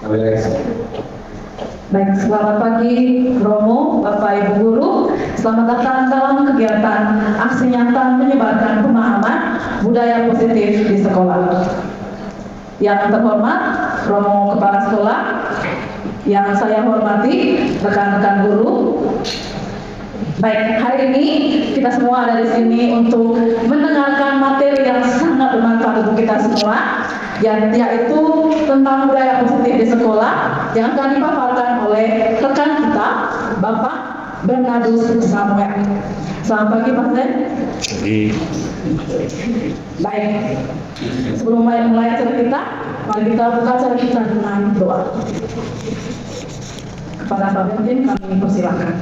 Baik, selamat pagi Romo, Bapak Ibu Guru. Selamat datang dalam kegiatan aksi nyata menyebarkan pemahaman budaya positif di sekolah. Yang terhormat Romo Kepala Sekolah, yang saya hormati rekan-rekan guru. Baik, hari ini kita semua ada di sini untuk mendengarkan materi yang sangat bermanfaat untuk kita semua, yaitu tentang budaya positif di sekolah yang akan dipaparkan oleh rekan kita, Bapak Bernardus Samuel. Selamat pagi, Pak Zen. Baik, sebelum mulai acara kita, mari kita buka acara kita dengan doa. Kepada Pak Bentin kami persilakan.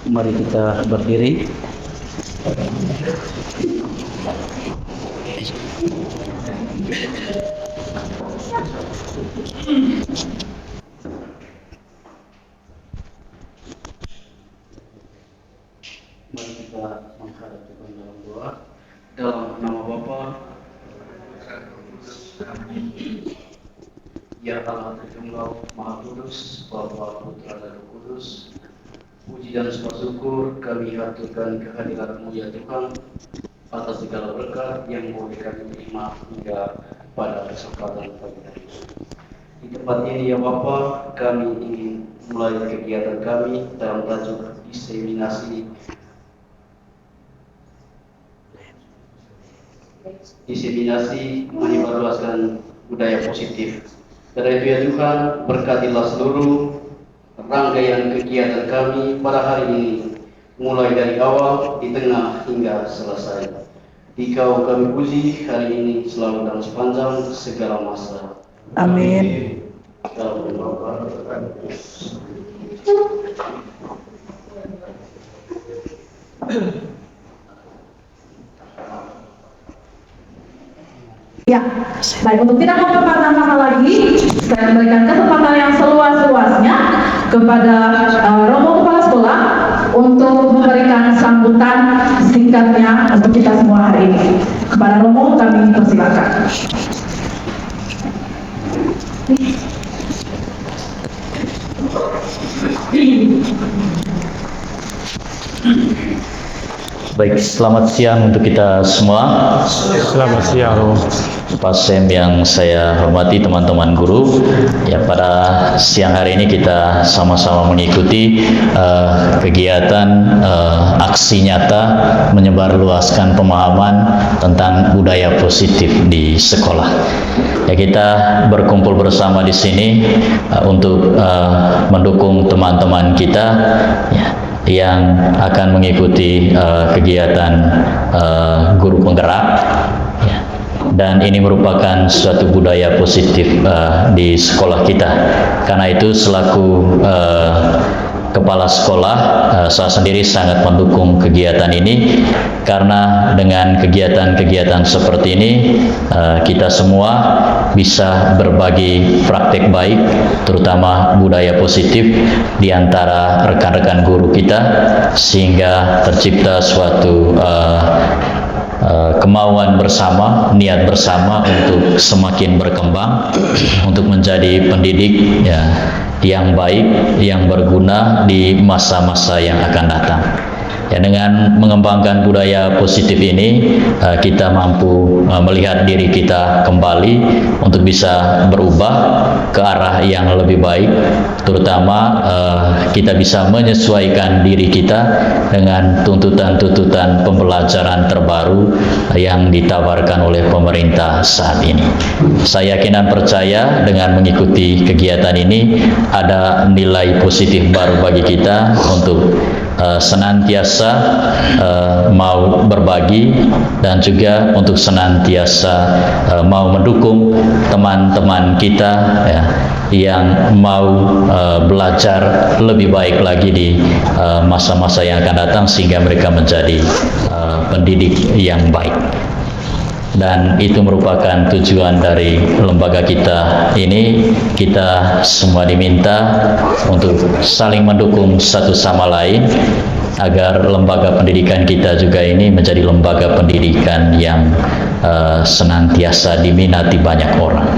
Mari kita berdiri. Mari kita menghadap Tuhan dalam doa. Dalam nama Bapa, Ya Allah Tritunggal Maha Kudus, Bapa, Putra dan Roh Kudus. Puji dan syukur kami haturkan kehadirat-Mu ya Tuhan atas segala berkat yang boleh kami terima hingga pada kesempatan pagi hari. Di tempat ini ya Bapa, kami ingin mulai kegiatan kami dalam tajuk diseminasi menyebarluaskan budaya positif. Karena itu ya Tuhan, berkatilah seluruh rangkaian kegiatan kami pada hari ini, mulai dari awal, di tengah hingga selesai. Dikau kami puji hari ini selalu dan sepanjang segala masa. Amin. Dalam nama Bapa. Ya, baik, untuk tidak memperpanjang lama lagi, saya memberikan kesempatan yang seluas-luasnya kepada Romo Kepala Sekolah untuk memberikan sambutan singkatnya untuk kita semua hari ini. Kepada Romo kami persilakan. Baik, selamat siang untuk kita semua. Selamat siang. Pak Sem yang saya hormati, teman-teman guru. Ya, pada siang hari ini kita sama-sama mengikuti kegiatan aksi nyata menyebarluaskan pemahaman tentang budaya positif di sekolah. Ya, kita berkumpul bersama di sini untuk mendukung teman-teman kita ya, yang akan mengikuti kegiatan guru penggerak ya. Dan ini merupakan suatu budaya positif di sekolah kita. Karena itu selaku kepala sekolah, saya sendiri sangat mendukung kegiatan ini, karena dengan kegiatan-kegiatan seperti ini kita semua bisa berbagi praktek baik, terutama budaya positif di antara rekan-rekan guru kita, sehingga tercipta suatu kemauan bersama, niat bersama untuk semakin berkembang, untuk menjadi pendidik ya, yang baik, yang berguna di masa-masa yang akan datang. Ya, dengan mengembangkan budaya positif ini, kita mampu melihat diri kita kembali untuk bisa berubah ke arah yang lebih baik, terutama kita bisa menyesuaikan diri kita dengan tuntutan-tuntutan pembelajaran terbaru yang ditawarkan oleh pemerintah saat ini. Saya yakin dan percaya dengan mengikuti kegiatan ini ada nilai positif baru bagi kita untuk senantiasa mau berbagi, dan juga untuk senantiasa mau mendukung teman-teman kita ya, yang mau belajar lebih baik lagi di masa-masa yang akan datang, sehingga mereka menjadi pendidik yang baik. dan itu merupakan tujuan dari lembaga kita ini. Kita semua diminta untuk saling mendukung satu sama lain agar lembaga pendidikan kita juga ini menjadi lembaga pendidikan yang senantiasa diminati banyak orang.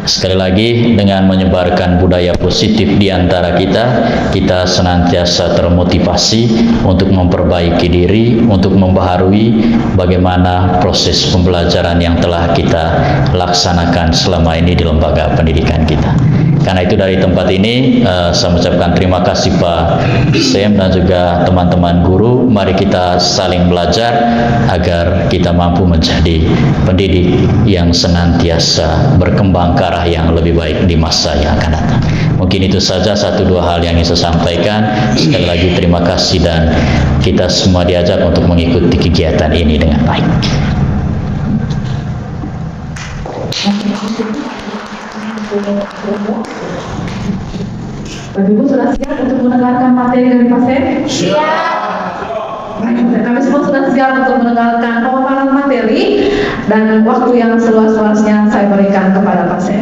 Sekali lagi, dengan menyebarkan budaya positif di antara kita, kita senantiasa termotivasi untuk memperbaiki diri, untuk membaharui bagaimana proses pembelajaran yang telah kita laksanakan selama ini di lembaga pendidikan kita. Karena itu dari tempat ini saya mengucapkan terima kasih Pak Sem dan juga teman-teman guru. Mari kita saling belajar agar kita mampu menjadi pendidik yang senantiasa berkembang ke arah yang lebih baik di masa yang akan datang. Mungkin itu saja satu dua hal yang ingin saya sampaikan. Sekali lagi terima kasih dan kita semua diajak untuk mengikuti kegiatan ini dengan baik. Bapak Ibu sudah siap untuk mendengarkan materi dari Pak Sem? Siap. Baik, kami semua sudah siap untuk mendengarkan pemaparan materi dan waktu yang seluas-luasnya saya berikan kepada Pak Sem.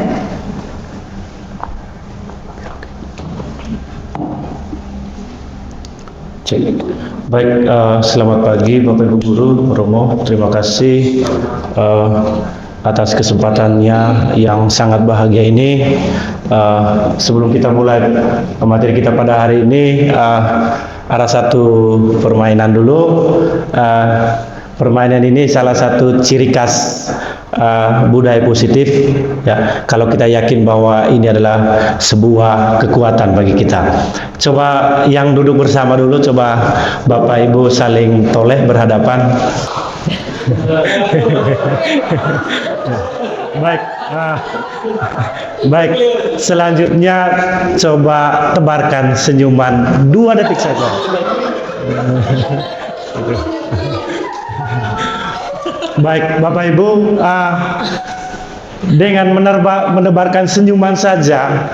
Baik, selamat pagi Bapak Ibu Guru, Romo. Terima kasih atas kesempatannya yang sangat bahagia ini. Sebelum kita mulai materi kita pada hari ini, ada satu permainan dulu. Permainan ini salah satu ciri khas budaya positif, ya. Kalau kita yakin bahwa ini adalah sebuah kekuatan bagi kita. Coba yang duduk bersama dulu, coba Bapak Ibu saling toleh berhadapan. Baik, baik. Selanjutnya coba tebarkan senyuman 2 detik saja. Baik, Bapak Ibu, dengan menebarkan senyuman saja,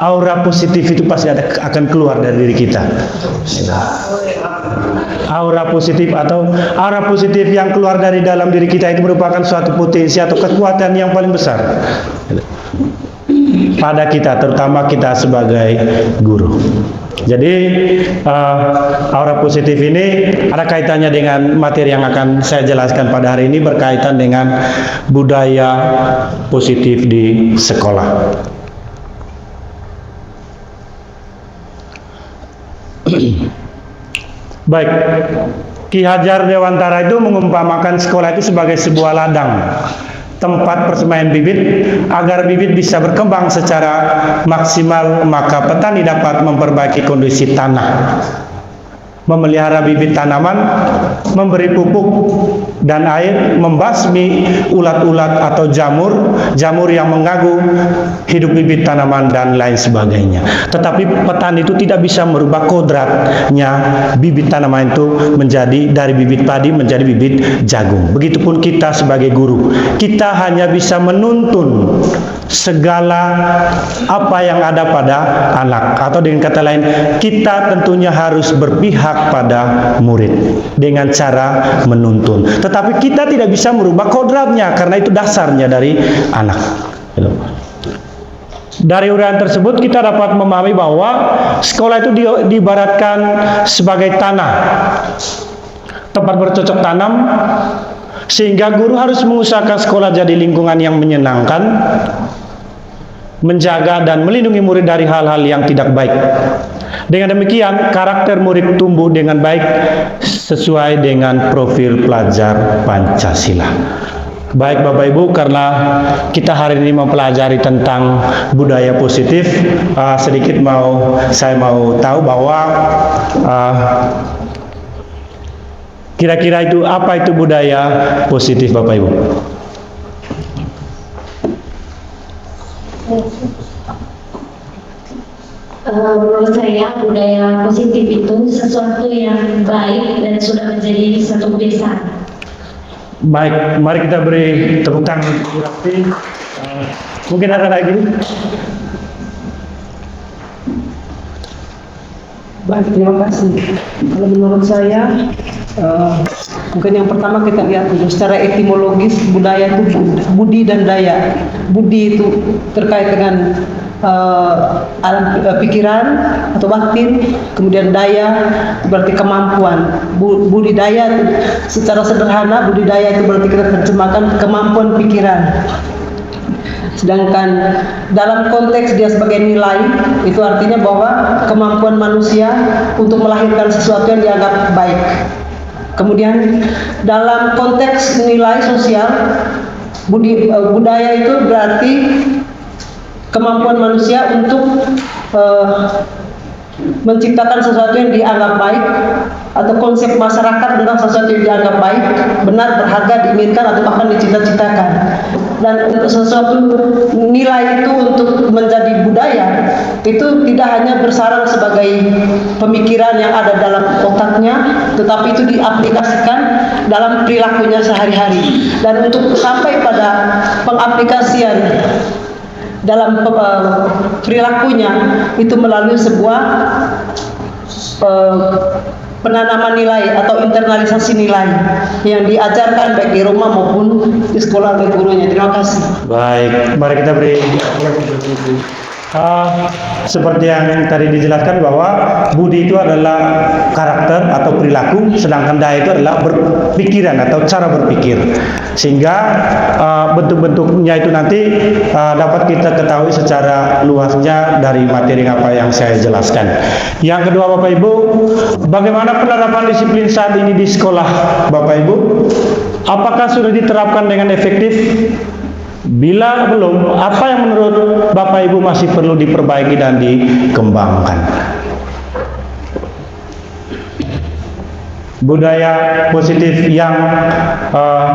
aura positif itu pasti akan keluar dari diri kita. Aura positif atau aura positif yang keluar dari dalam diri kita itu merupakan suatu potensi atau kekuatan yang paling besar pada kita, terutama kita sebagai guru. Jadi aura positif ini ada kaitannya dengan materi yang akan saya jelaskan pada hari ini, berkaitan dengan budaya positif di sekolah. Baik, Ki Hajar Dewantara itu mengumpamakan sekolah itu sebagai sebuah ladang, tempat persemaian bibit. Agar bibit bisa berkembang secara maksimal, maka petani dapat memperbaiki kondisi tanah, memelihara bibit tanaman, memberi pupuk dan air, membasmi ulat-ulat atau jamur yang mengganggu hidup bibit tanaman dan lain sebagainya. Tetapi petani itu tidak bisa merubah kodratnya bibit tanaman itu menjadi dari bibit padi menjadi bibit jagung. Begitupun kita sebagai guru, kita hanya bisa menuntun segala apa yang ada pada anak, atau dengan kata lain, kita tentunya harus berpihak pada murid dengan cara menuntun. Tetapi kita tidak bisa merubah kodratnya, karena itu dasarnya dari anak. Dari uraian tersebut kita dapat memahami bahwa sekolah itu diibaratkan sebagai tanah, tempat bercocok tanam, sehingga guru harus mengusahakan sekolah jadi lingkungan yang menyenangkan, menjaga dan melindungi murid dari hal-hal yang tidak baik. Dengan demikian, karakter murid tumbuh dengan baik sesuai dengan profil pelajar Pancasila. Baik Bapak Ibu, karena kita hari ini mempelajari tentang budaya positif, saya mau tahu bahwa kira-kira itu apa itu budaya positif Bapak Ibu? Menurut saya budaya positif itu sesuatu yang baik dan sudah menjadi satu kebiasaan. Baik, mari kita beri tepuk tangan untuk Bu Raffi. Mungkin ada lagi? Baik, terima kasih. Kalau menurut saya, mungkin yang pertama kita lihat dulu secara etimologis budaya itu budi dan daya. Budi itu terkait dengan alam pikiran atau batin, kemudian daya berarti kemampuan. Budidaya itu secara sederhana, budidaya itu berarti kita terjemahkan kemampuan pikiran. Sedangkan dalam konteks dia sebagai nilai, itu artinya bahwa kemampuan manusia untuk melahirkan sesuatu yang dianggap baik. Kemudian dalam konteks nilai sosial, budaya itu berarti kemampuan manusia untuk menciptakan sesuatu yang dianggap baik, atau konsep masyarakat tentang sesuatu yang dianggap baik, benar, berharga, diinginkan, atau bahkan dicita-citakan. Dan untuk sesuatu nilai itu untuk menjadi budaya, itu tidak hanya bersarang sebagai pemikiran yang ada dalam otaknya, tetapi itu diaplikasikan dalam perilakunya sehari-hari. Dan untuk sampai pada pengaplikasian dalam perilakunya itu melalui sebuah penanaman nilai atau internalisasi nilai yang diajarkan baik di rumah maupun di sekolah oleh gurunya. Terima kasih. Baik, mari kita beri seperti yang tadi dijelaskan bahwa budi itu adalah karakter atau perilaku, sedangkan daya itu adalah berpikiran atau cara berpikir, sehingga bentuk-bentuknya itu nanti dapat kita ketahui secara luasnya dari materi apa yang saya jelaskan. Yang kedua, Bapak Ibu, bagaimana penerapan disiplin saat ini di sekolah, Bapak Ibu? Apakah sudah diterapkan dengan efektif? Bila belum, apa yang menurut Bapak Ibu masih perlu diperbaiki dan dikembangkan? Budaya positif yang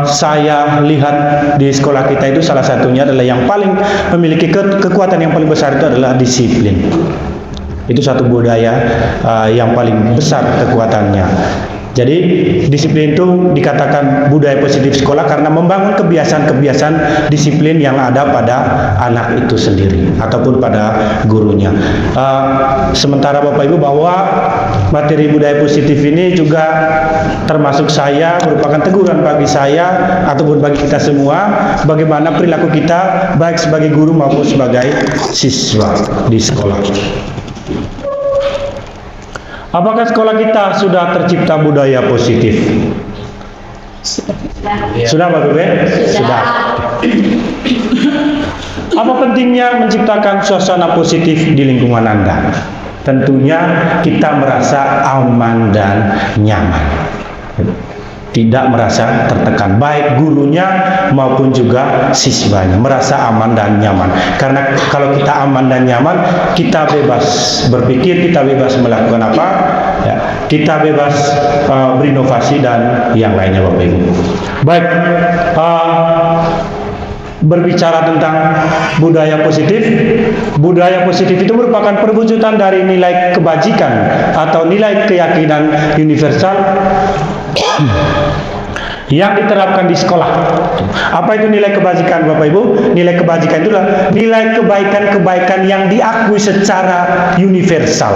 saya lihat di sekolah kita itu salah satunya adalah yang paling memiliki kekuatan yang paling besar itu adalah disiplin. Itu satu budaya yang paling besar kekuatannya. Jadi disiplin itu dikatakan budaya positif sekolah karena membangun kebiasaan-kebiasaan disiplin yang ada pada anak itu sendiri ataupun pada gurunya. Sementara Bapak Ibu bahwa materi budaya positif ini juga termasuk saya merupakan teguran bagi saya ataupun bagi kita semua bagaimana perilaku kita baik sebagai guru maupun sebagai siswa di sekolah. Apakah sekolah kita sudah tercipta budaya positif? Sudah, Pak Bebe? Sudah. Apa pentingnya menciptakan suasana positif di lingkungan Anda? Tentunya kita merasa aman dan nyaman. Tidak merasa tertekan, baik gurunya maupun juga siswanya merasa aman dan nyaman. Karena kalau kita aman dan nyaman, kita bebas berpikir, kita bebas melakukan apa, ya, kita bebas berinovasi dan yang lainnya, Bapak Ibu. Baik, berbicara tentang budaya positif itu merupakan perwujudan dari nilai kebajikan atau nilai keyakinan universal yang diterapkan di sekolah. Apa itu nilai kebajikan, Bapak Ibu? Nilai kebajikan itulah nilai kebaikan-kebaikan yang diakui secara universal.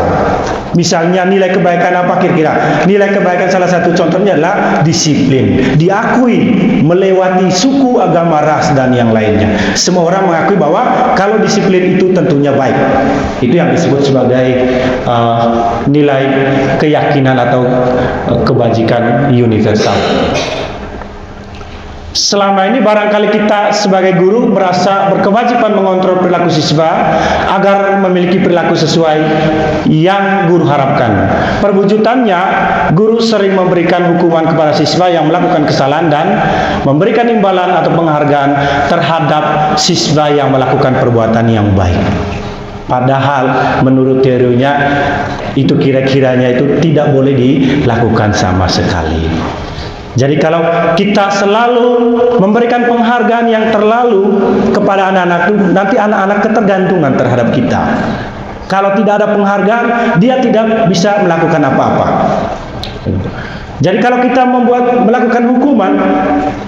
Misalnya nilai kebaikan apa kira-kira? Nilai kebaikan salah satu contohnya adalah disiplin. Diakui melewati suku, agama, ras dan yang lainnya. Semua orang mengakui bahwa kalau disiplin itu tentunya baik. Itu yang disebut sebagai nilai keyakinan atau kebajikan universal. Selama ini barangkali kita sebagai guru merasa berkewajiban mengontrol perilaku siswa agar memiliki perilaku sesuai yang guru harapkan. Perwujudannya, guru sering memberikan hukuman kepada siswa yang melakukan kesalahan dan memberikan imbalan atau penghargaan terhadap siswa yang melakukan perbuatan yang baik. Padahal menurut teorinya itu kira-kiranya itu tidak boleh dilakukan sama sekali. Jadi kalau kita selalu memberikan penghargaan yang terlalu kepada anak-anak itu, nanti anak-anak ketergantungan terhadap kita. Kalau tidak ada penghargaan, dia tidak bisa melakukan apa-apa. Jadi kalau kita melakukan hukuman,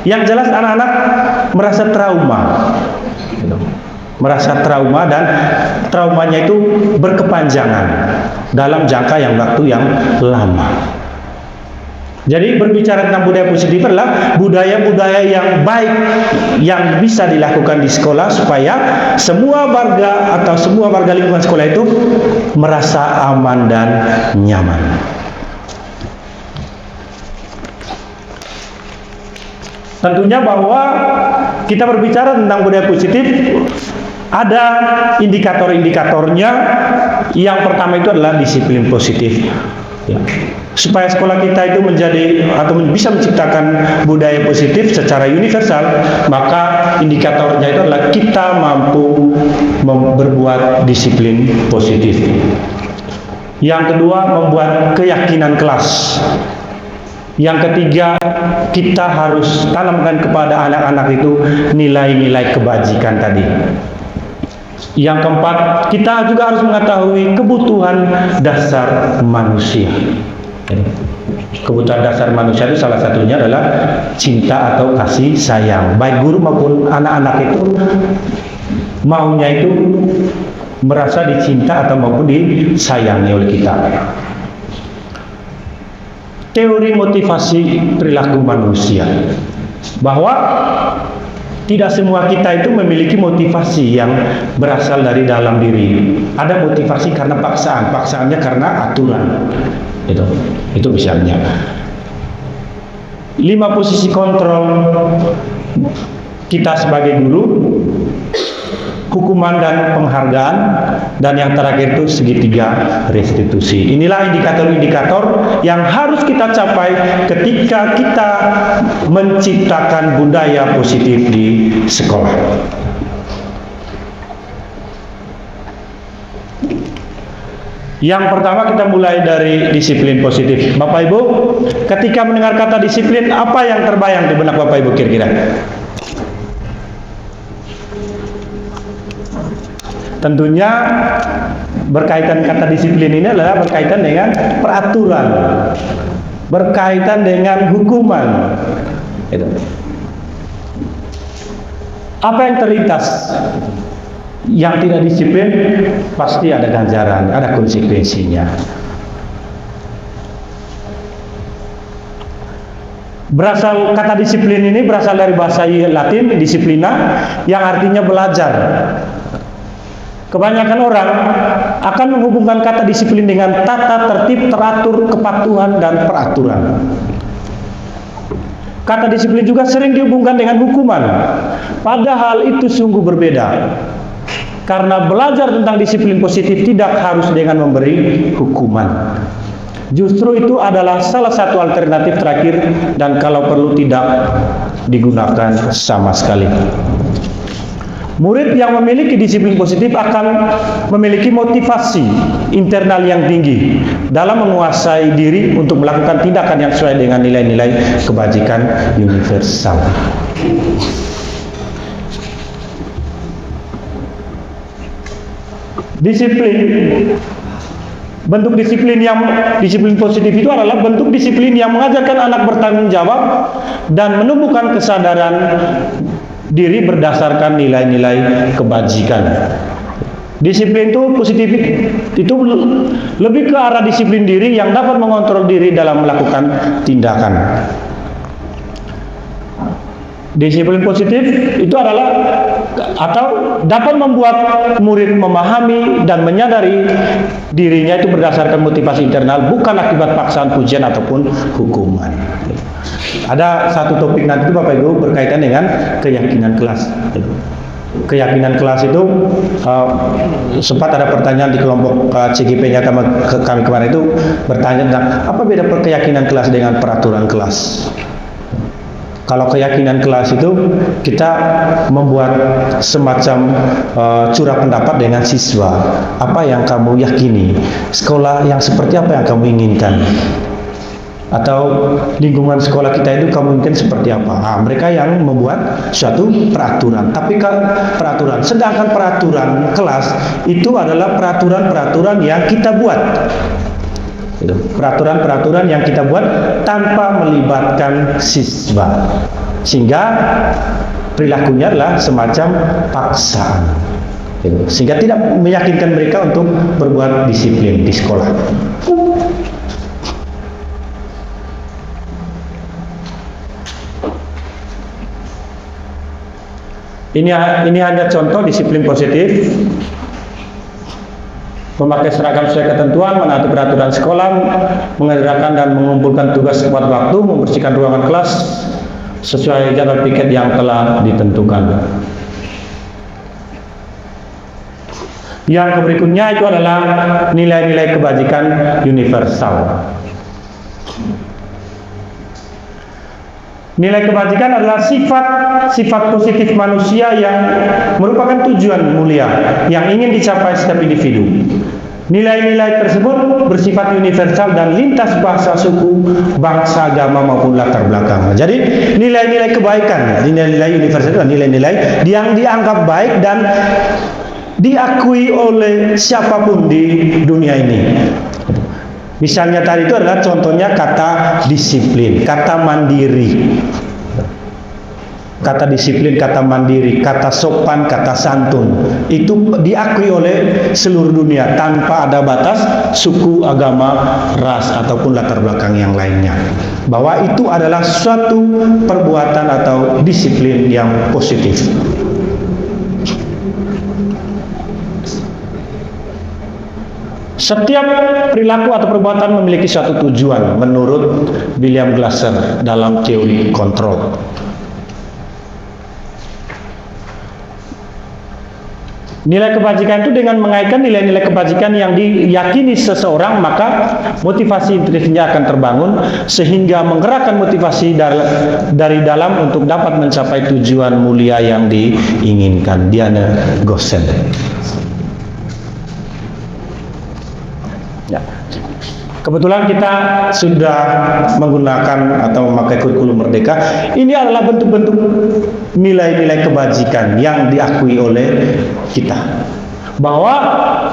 yang jelas anak-anak merasa trauma dan traumanya itu berkepanjangan. dalam jangka waktu yang lama. Jadi berbicara tentang budaya positif adalah budaya-budaya yang baik yang bisa dilakukan di sekolah supaya semua warga atau semua warga lingkungan sekolah itu merasa aman dan nyaman. Tentunya bahwa kita berbicara tentang budaya positif, ada indikator-indikatornya. Yang pertama itu adalah disiplin positif. Ya. Supaya sekolah kita itu menjadi atau bisa menciptakan budaya positif secara universal, maka indikatornya itu adalah kita mampu berbuat disiplin positif. Yang kedua, membuat keyakinan kelas. Yang ketiga, kita harus tanamkan kepada anak-anak itu nilai-nilai kebajikan tadi. Yang keempat, kita juga harus mengetahui kebutuhan dasar manusia. Kebutuhan dasar manusia itu salah satunya adalah cinta atau kasih sayang. Baik guru maupun anak-anak itu maunya itu merasa dicinta atau maupun disayangi oleh kita. Teori motivasi perilaku manusia, bahwa tidak semua kita itu memiliki motivasi yang berasal dari dalam diri. Ada motivasi karena paksaan, paksaannya karena aturan. Itu misalnya 5 posisi kontrol kita sebagai guru, hukuman dan penghargaan, dan yang terakhir itu segitiga restitusi. Inilah indikator-indikator yang harus kita capai ketika kita menciptakan budaya positif di sekolah. Yang pertama kita mulai dari disiplin positif. Bapak Ibu, ketika mendengar kata disiplin, apa yang terbayang di benak Bapak Ibu kira-kira? Tentunya berkaitan kata disiplin ini adalah berkaitan dengan peraturan, berkaitan dengan hukuman. Apa yang terlintas? Yang tidak disiplin pasti ada ganjaran, ada konsekuensinya. Kata disiplin ini berasal dari bahasa Latin disciplina, yang artinya belajar. Kebanyakan orang akan menghubungkan kata disiplin dengan tata tertib, teratur, kepatuhan, dan peraturan. Kata disiplin juga sering dihubungkan dengan hukuman, padahal itu sungguh berbeda. Karena belajar tentang disiplin positif tidak harus dengan memberi hukuman. Justru itu adalah salah satu alternatif terakhir, dan kalau perlu tidak digunakan sama sekali. Murid yang memiliki disiplin positif akan memiliki motivasi internal yang tinggi dalam menguasai diri untuk melakukan tindakan yang sesuai dengan nilai-nilai kebajikan universal. Bentuk disiplin positif itu adalah bentuk disiplin yang mengajarkan anak bertanggung jawab dan menumbuhkan kesadaran diri berdasarkan nilai-nilai kebajikan. Disiplin itu positif itu lebih ke arah disiplin diri yang dapat mengontrol diri dalam melakukan tindakan. Disiplin positif itu adalah atau dapat membuat murid memahami dan menyadari dirinya itu berdasarkan motivasi internal, bukan akibat paksaan, pujian ataupun hukuman. Ada satu topik nanti Bapak Ibu berkaitan dengan keyakinan kelas. Keyakinan kelas itu sempat ada pertanyaan di kelompok CGP-nya kami kemarin itu bertanya tentang apa beda keyakinan kelas dengan peraturan kelas. Kalau keyakinan kelas itu kita membuat semacam curah pendapat dengan siswa. Apa yang kamu yakini? Sekolah yang seperti apa yang kamu inginkan? Atau lingkungan sekolah kita itu kamu inginkan seperti apa? Nah, mereka yang membuat suatu peraturan. Tapi peraturan, sedangkan peraturan kelas itu adalah peraturan-peraturan yang kita buat. Peraturan-peraturan yang kita buat tanpa melibatkan siswa, sehingga perilakunya adalah semacam paksaan. Gitu. Sehingga tidak meyakinkan mereka untuk berbuat disiplin di sekolah. Ini hanya contoh disiplin positif. Memakai seragam sesuai ketentuan, menaati peraturan sekolah, mengerjakan dan mengumpulkan tugas tepat waktu, membersihkan ruangan kelas sesuai jadwal piket yang telah ditentukan. Yang berikutnya itu adalah nilai-nilai kebajikan universal. Nilai kebajikan adalah sifat positif manusia yang merupakan tujuan mulia yang ingin dicapai setiap individu. Nilai-nilai tersebut bersifat universal dan lintas bahasa, suku, bangsa, agama maupun latar belakang. Jadi nilai-nilai kebaikan, nilai-nilai universal adalah nilai-nilai yang dianggap baik dan diakui oleh siapapun di dunia ini. Misalnya tadi itu adalah contohnya kata disiplin, kata mandiri. Kata disiplin, kata mandiri, kata sopan, kata santun. Itu diakui oleh seluruh dunia tanpa ada batas suku, agama, ras ataupun latar belakang yang lainnya. Bahwa itu adalah suatu perbuatan atau disiplin yang positif. Setiap perilaku atau perbuatan memiliki suatu tujuan menurut William Glasser dalam teori kontrol. Nilai kebajikan itu dengan mengaitkan nilai-nilai kebajikan yang diyakini seseorang, maka motivasi intrinsiknya akan terbangun sehingga menggerakkan motivasi dari dalam untuk dapat mencapai tujuan mulia yang diinginkan. Diana Gossen. Ya. Kebetulan kita sudah menggunakan atau memakai kurikulum Merdeka. Ini adalah bentuk-bentuk nilai-nilai kebajikan yang diakui oleh kita. Bahwa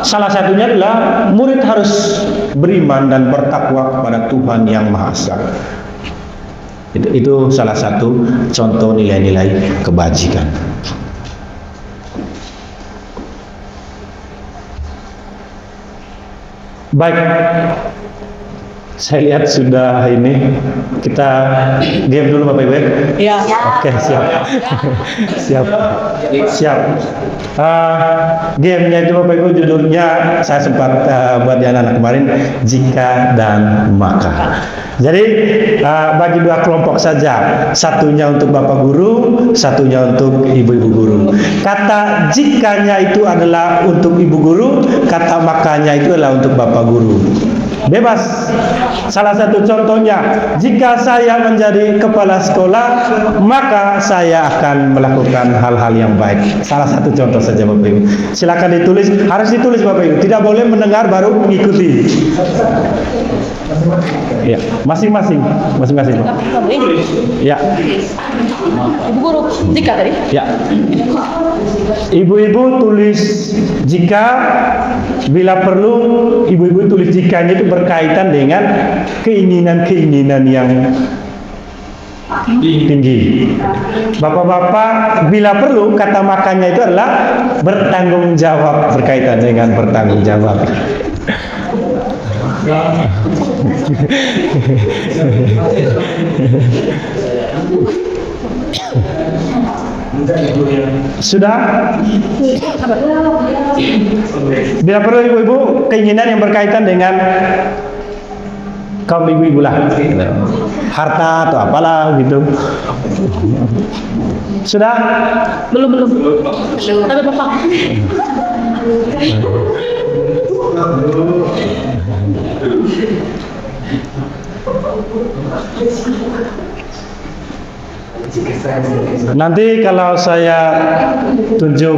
salah satunya adalah murid harus beriman dan bertakwa kepada Tuhan Yang Maha Esa. Itu salah satu contoh nilai-nilai kebajikan. Baik, saya lihat sudah ini, kita diam dulu Bapak Ibu. Ya. Oke, siap. Siap. Gamenya itu Bapak Ibu judulnya saya sempat buat di anak-anak kemarin, jika dan maka. Jadi bagi dua kelompok saja, satunya untuk Bapak Guru, satunya untuk Ibu-ibu guru. Kata jikanya itu adalah untuk Ibu Guru, kata makanya itu adalah untuk Bapak Guru. Bebas. Salah satu contohnya, jika saya menjadi kepala sekolah, maka saya akan melakukan hal-hal yang baik. Salah satu contoh saja Bapak Ibu. Silakan ditulis, harus ditulis Bapak Ibu. Tidak boleh mendengar baru mengikuti. Ya, masing-masing. Ya. Ibu Guru, jika tadi? Ya. Ibu-ibu tulis jika, bila perlu ibu-ibu tulis jikanya itu berkaitan dengan keinginan-keinginan yang tinggi. Bapak-bapak, bila perlu kata makanya itu adalah bertanggung jawab, berkaitan dengan bertanggung jawab. Sudah? Bila perlu ibu-ibu keinginan yang berkaitan dengan kaum ibu-ibu lah, harta atau apalah gitu. Sudah? Belum. Tapi Bapak. Nanti kalau saya tunjuk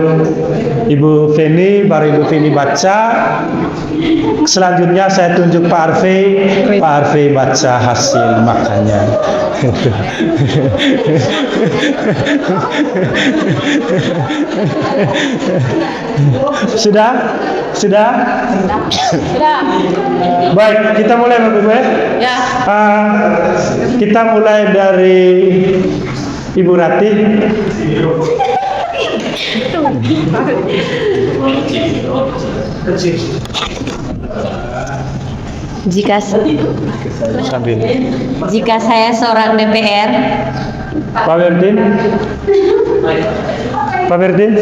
Ibu Feni, baru Ibu Feni baca. Selanjutnya saya tunjuk Pak Arfe baca hasil makanya. Sudah? Baik, kita mulai Bapak Ibu. Ya. Kita mulai dari Ibu Rati. Sambil. Jika saya seorang DPR, Pak Berdin. Pak Berdin.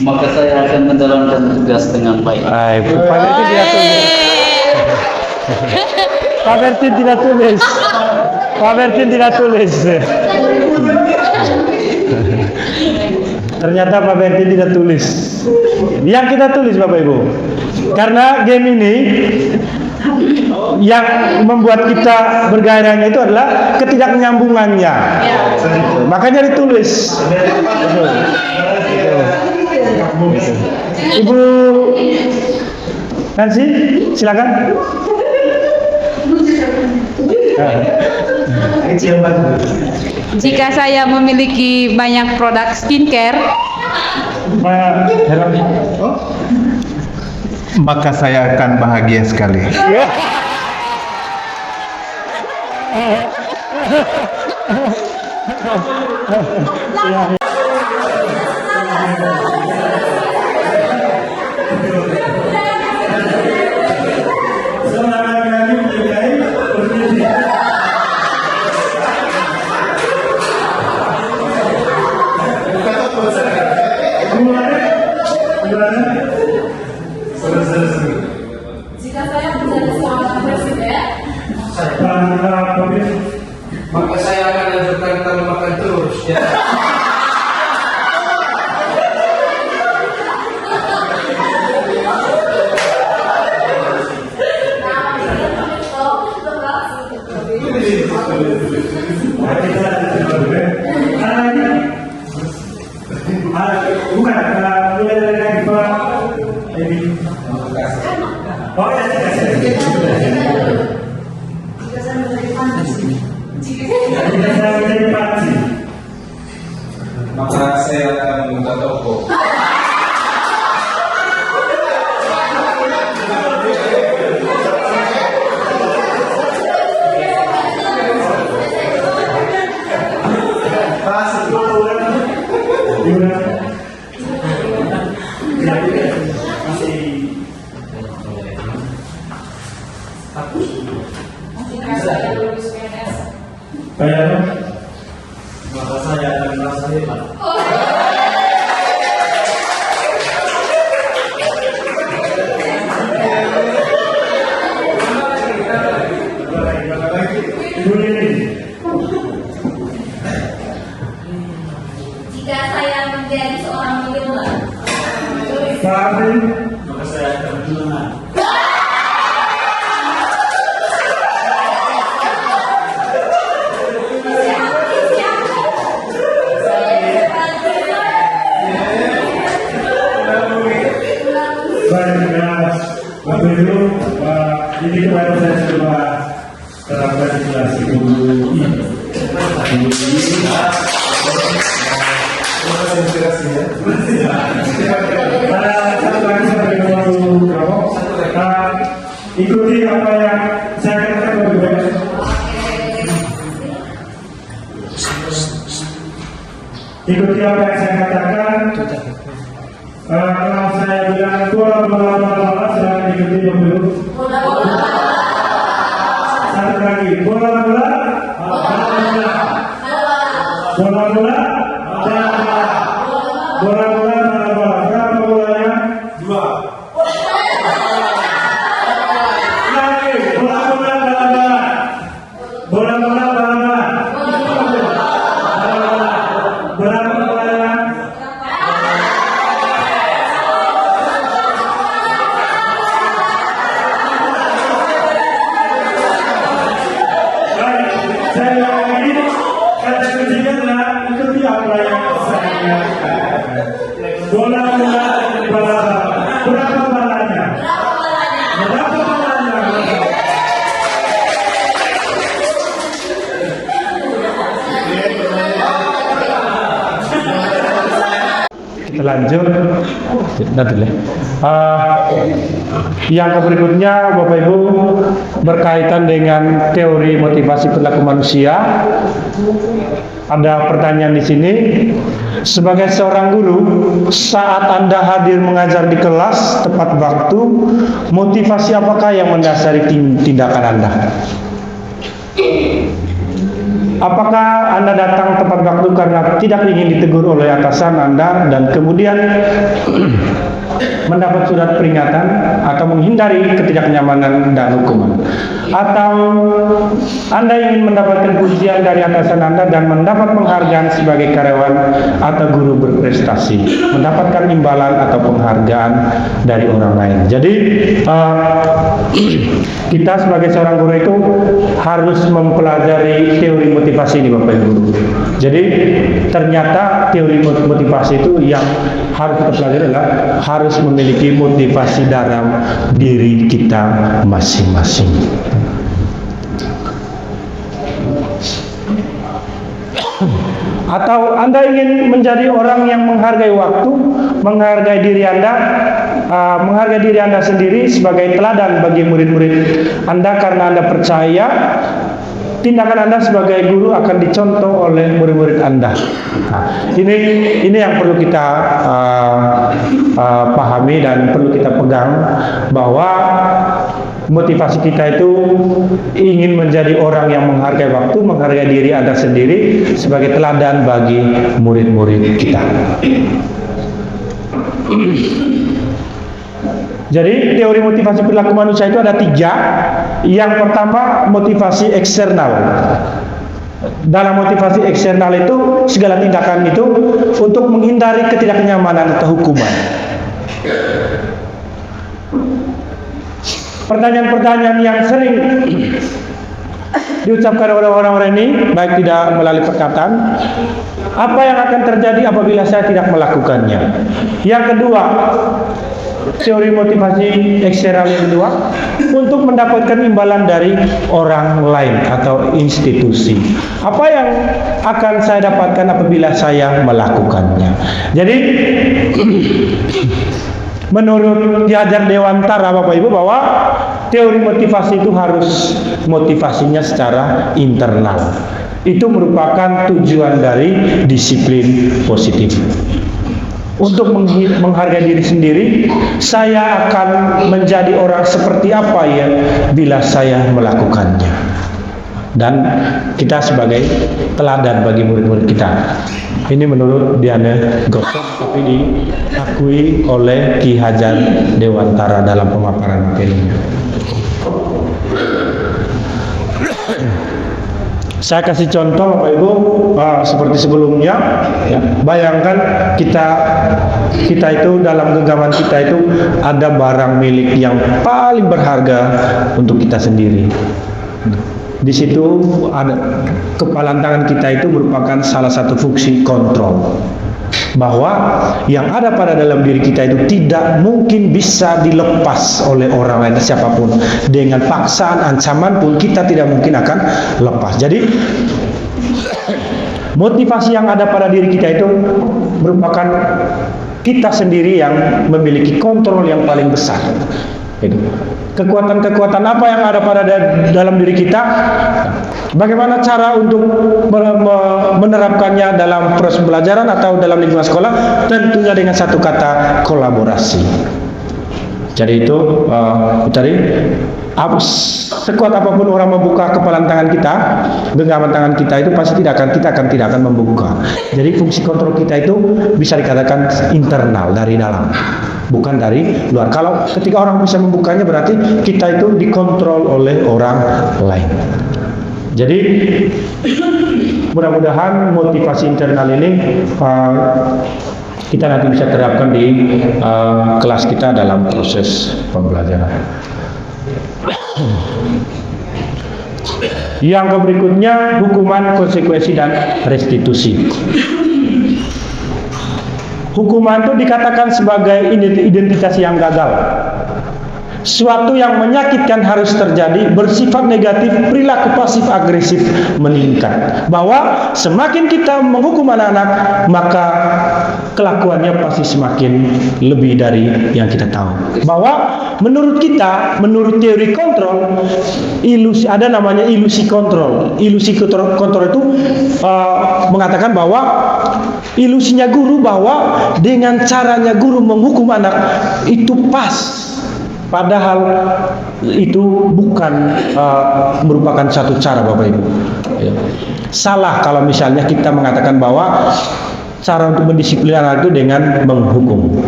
Maka saya akan menjalankan tugas dengan baik. Pak Berdin tidak tulis. Pak Berdin tidak tulis. Pak Berdin tidak tulis. Ternyata Pak Berdin tidak tulis. Yang kita tulis Bapak Ibu. Karena game ini yang membuat kita bergairahnya itu adalah ketidaknyambungannya. Makanya ditulis. Ibu Nancy, silakan. Jika saya memiliki banyak produk skincare, maka saya akan bahagia sekali. Jika saya menjadi seorang presiden, maka saya akan lanjutkan kita makan terus ya. Maka saya akan membuka toko. Maka saya akan merasa hebat. jika saya menjadi seorang miliuner, Maka saya akan berjuang. Bapak Ibu, ini kemarin saya coba terapkan di kelas Ibu ikuti apa yang saya katakan lebih baik. Ikuti apa yang saya katakan. Kalau saya bilang bola, saya ikuti dulu. Satu lagi, bola, berapa bolanya? 2. Lagi, bola, berapa bolanya? Bola berapa balanya? Kita lanjut. Nanti Yang berikutnya Bapak Ibu berkaitan dengan teori motivasi perilaku manusia. Ada pertanyaan di sini. Sebagai seorang guru, saat Anda hadir mengajar di kelas tepat waktu, motivasi apakah yang mendasari tindakan Anda? Apakah Anda datang tepat waktu karena tidak ingin ditegur oleh atasan Anda dan kemudian mendapat surat peringatan atau menghindari ketidaknyamanan dan hukuman? Atau Anda ingin mendapatkan pujian dari atasan Anda dan mendapat penghargaan sebagai karyawan atau guru berprestasi, mendapatkan imbalan atau penghargaan dari orang lain? Jadi kita sebagai seorang guru itu harus mempelajari teori motivasi ini Bapak Ibu. Jadi ternyata teori motivasi itu yang harus kita pelajari adalah harus memiliki motivasi dalam diri kita masing-masing. Atau Anda ingin menjadi orang yang menghargai waktu, menghargai diri Anda, menghargai diri Anda sendiri sebagai teladan bagi murid-murid Anda karena Anda percaya tindakan Anda sebagai guru akan dicontoh oleh murid-murid Anda. Ini yang perlu kita pahami dan perlu kita pegang, bahwa motivasi kita itu ingin menjadi orang yang menghargai waktu, menghargai diri Anda sendiri sebagai teladan bagi murid-murid kita. Jadi teori motivasi perilaku manusia itu ada 3. Yang pertama, motivasi eksternal. Dalam motivasi eksternal itu segala tindakan itu untuk menghindari ketidaknyamanan atau hukuman. Pertanyaan-pertanyaan yang sering diucapkan oleh orang-orang ini, baik tidak melalui perkataan, apa yang akan terjadi apabila saya tidak melakukannya? Yang kedua, teori motivasi eksternal yang kedua, untuk mendapatkan imbalan dari orang lain atau institusi. Apa yang akan saya dapatkan apabila saya melakukannya? Jadi menurut Ki Hajar Dewantara Bapak Ibu, bahwa teori motivasi itu harus motivasinya secara internal. Itu merupakan tujuan dari disiplin positif. Untuk menghargai diri sendiri, saya akan menjadi orang seperti apa ya bila saya melakukannya. Dan kita sebagai teladan bagi murid-murid kita. Ini menurut Diana Gosok, tapi diakui oleh Ki Hajar Dewantara dalam pemaparan materinya. Saya kasih contoh Bapak Ibu, seperti sebelumnya, ya. Bayangkan kita itu dalam genggaman kita itu ada barang milik yang paling berharga untuk kita sendiri. Di situ ada kepalan tangan kita itu merupakan salah satu fungsi kontrol, bahwa yang ada pada dalam diri kita itu tidak mungkin bisa dilepas oleh orang lain siapapun. Dengan paksaan, ancaman pun kita tidak mungkin akan lepas. Jadi motivasi yang ada pada diri kita itu merupakan kita sendiri yang memiliki kontrol yang paling besar. Kekuatan-kekuatan apa yang ada pada dalam diri kita, bagaimana cara untuk menerapkannya dalam proses pembelajaran atau dalam lingkungan sekolah? Tentunya dengan satu kata, kolaborasi. Jadi itu tadi, sekuat apapun orang membuka kepalan tangan kita, genggaman tangan kita itu pasti kita akan membuka. Jadi fungsi kontrol kita itu bisa dikatakan internal, dari dalam, bukan dari luar. Kalau ketika orang bisa membukanya, berarti kita itu dikontrol oleh orang lain. Jadi mudah-mudahan motivasi internal ini kita nanti bisa terapkan di kelas kita dalam proses pembelajaran. Yang berikutnya, hukuman, konsekuensi, dan restitusi. Hukuman itu dikatakan sebagai identitas yang gagal. Suatu yang menyakitkan harus terjadi, bersifat negatif, perilaku pasif agresif meningkat. Bahwa semakin kita menghukum anak-anak, maka kelakuannya pasti semakin lebih dari yang kita tahu. Bahwa menurut kita, menurut teori kontrol, ilusi, ada namanya ilusi kontrol. Ilusi kontrol itu mengatakan bahwa ilusinya guru bahwa dengan caranya guru menghukum anak itu pas. Padahal itu bukan merupakan satu cara, Bapak Ibu. Salah kalau misalnya kita mengatakan bahwa cara untuk mendisiplin anak itu dengan menghukum.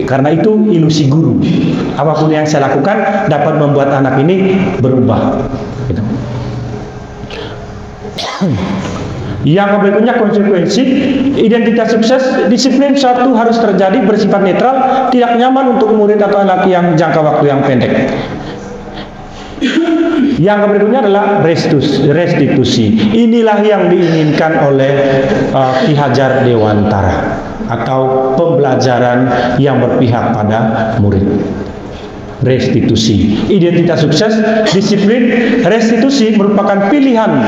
Karena itu ilusi guru. Apapun yang saya lakukan dapat membuat anak ini berubah. Gitu. Yang berikutnya konsekuensi identitas sukses, disiplin suatu harus terjadi bersifat netral, tidak nyaman untuk murid atau anak yang jangka waktu yang pendek. Yang berikutnya adalah restitusi. Inilah yang diinginkan oleh Ki Hajar Dewantara, atau pembelajaran yang berpihak pada murid. Restitusi, identitas sukses, disiplin, restitusi merupakan pilihan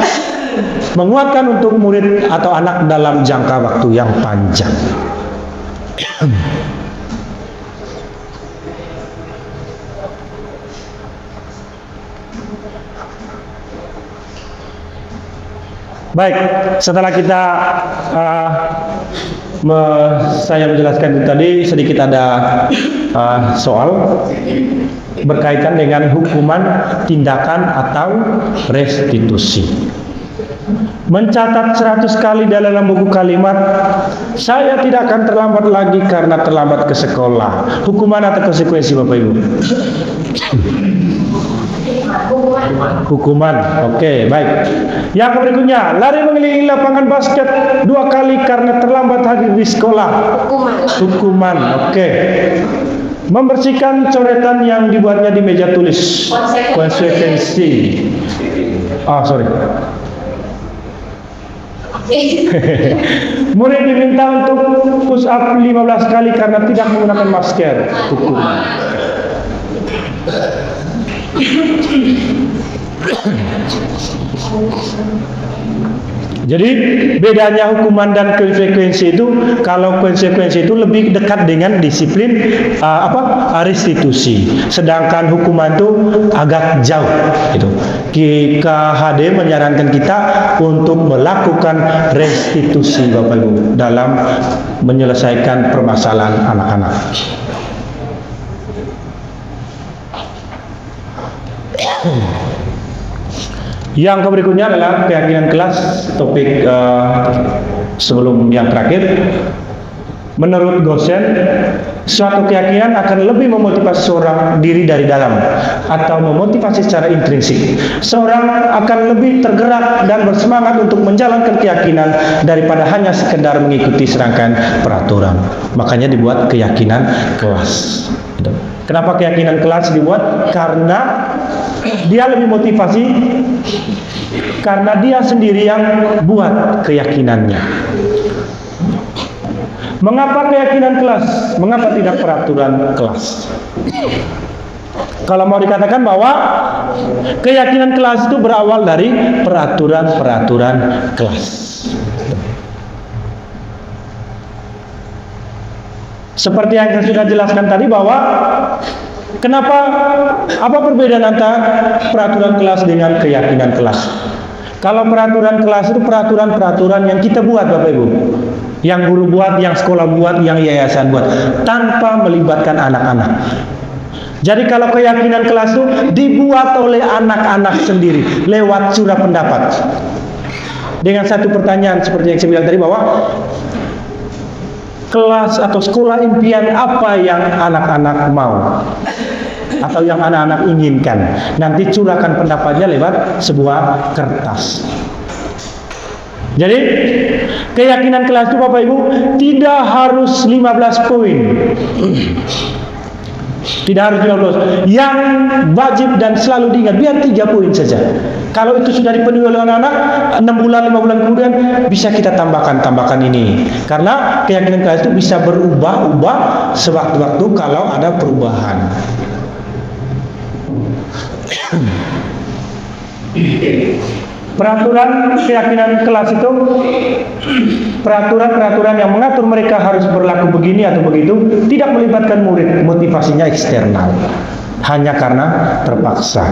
menguatkan untuk murid atau anak dalam jangka waktu yang panjang. Baik, setelah kita saya menjelaskan itu tadi, sedikit ada soal berkaitan dengan hukuman, tindakan, atau restitusi. Mencatat 100 kali dalam buku kalimat, saya tidak akan terlambat lagi karena terlambat ke sekolah. Hukuman atau konsekuensi, Bapak Ibu? Hukuman. Oke, baik. Yang berikutnya, lari mengelilingi lapangan basket 2 kali karena terlambat hadir di sekolah. Hukuman. Oke. Membersihkan coretan yang dibuatnya di meja tulis. Konsekuensi. Sorry. Murid diminta untuk push up 15 kali karena tidak menggunakan masker. Hukuman. Jadi bedanya hukuman dan konsekuensi itu, kalau konsekuensi itu lebih dekat dengan disiplin restitusi, sedangkan hukuman itu agak jauh. Gitu. KHD menyarankan kita untuk melakukan restitusi, Bapak Ibu, dalam menyelesaikan permasalahan anak-anak. Yang berikutnya adalah keyakinan kelas, topik sebelum yang terakhir. Menurut dosen, suatu keyakinan akan lebih memotivasi seorang diri dari dalam atau memotivasi secara intrinsik. Seorang akan lebih tergerak dan bersemangat untuk menjalankan keyakinan daripada hanya sekedar mengikuti serangkaian peraturan. Makanya dibuat keyakinan kelas. Kenapa keyakinan kelas dibuat? Karena dia lebih motivasi, karena dia sendiri yang buat keyakinannya. Mengapa keyakinan kelas? Mengapa tidak peraturan kelas? Kalau mau dikatakan bahwa keyakinan kelas itu berawal dari peraturan-peraturan kelas. Seperti yang saya sudah jelaskan tadi, bahwa apa perbedaan antara peraturan kelas dengan keyakinan kelas? Kalau peraturan kelas itu peraturan-peraturan yang kita buat, Bapak Ibu, yang guru buat, yang sekolah buat, yang yayasan buat, tanpa melibatkan anak-anak. Jadi kalau keyakinan kelas itu dibuat oleh anak-anak sendiri lewat surat pendapat, dengan satu pertanyaan seperti yang saya bilang tadi, bahwa kelas atau sekolah impian apa yang anak-anak mau atau yang anak-anak inginkan. Nanti curahkan pendapatnya lewat sebuah kertas. Jadi keyakinan kelas itu, Bapak Ibu, tidak harus 15 poin. Tidak harus 15. Yang wajib dan selalu diingat, biar 3 poin saja. Kalau itu sudah dipenuhi oleh anak-anak, 6 bulan, 5 bulan kemudian bisa kita tambahkan ini. Karena keyakinan kelas itu bisa berubah-ubah sewaktu-waktu kalau ada perubahan. Peraturan keyakinan kelas itu peraturan-peraturan yang mengatur mereka harus berlaku begini atau begitu, tidak melibatkan murid, motivasinya eksternal, hanya karena terpaksa.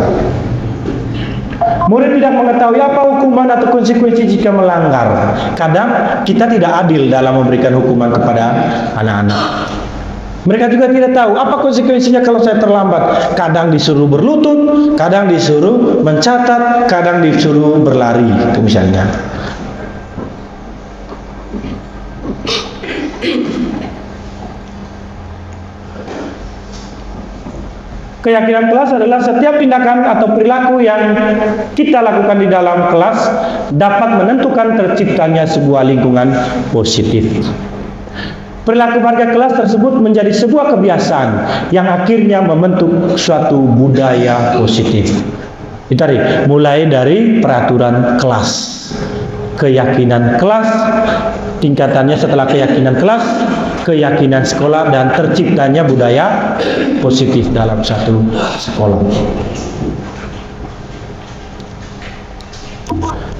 Murid tidak mengetahui apa hukuman atau konsekuensi jika melanggar. Kadang kita tidak adil dalam memberikan hukuman kepada anak-anak. Mereka juga tidak tahu apa konsekuensinya kalau saya terlambat. Kadang disuruh berlutut, kadang disuruh mencatat, kadang disuruh berlari, itu misalnya. Keyakinan kelas adalah setiap tindakan atau perilaku yang kita lakukan di dalam kelas dapat menentukan terciptanya sebuah lingkungan positif. Perilaku warga kelas tersebut menjadi sebuah kebiasaan yang akhirnya membentuk suatu budaya positif. Itu tadi, mulai dari peraturan kelas, keyakinan kelas, tingkatannya setelah keyakinan kelas, keyakinan sekolah, dan terciptanya budaya positif dalam satu sekolah.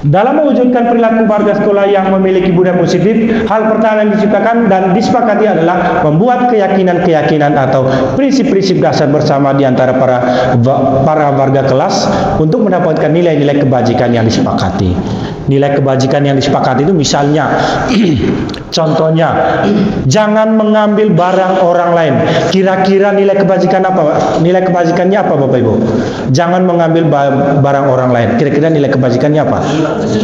Dalam mewujudkan perilaku warga sekolah yang memiliki budaya positif, hal pertama yang diciptakan dan disepakati adalah membuat keyakinan-keyakinan atau prinsip-prinsip dasar bersama di antara para warga kelas untuk mendapatkan nilai-nilai kebajikan yang disepakati. Nilai kebajikan yang disepakati itu misalnya, contohnya, jangan mengambil barang orang lain. Kira-kira nilai kebajikan apa? Nilai kebajikannya apa, Bapak Ibu? Jangan mengambil barang orang lain. Kira-kira nilai kebajikannya apa?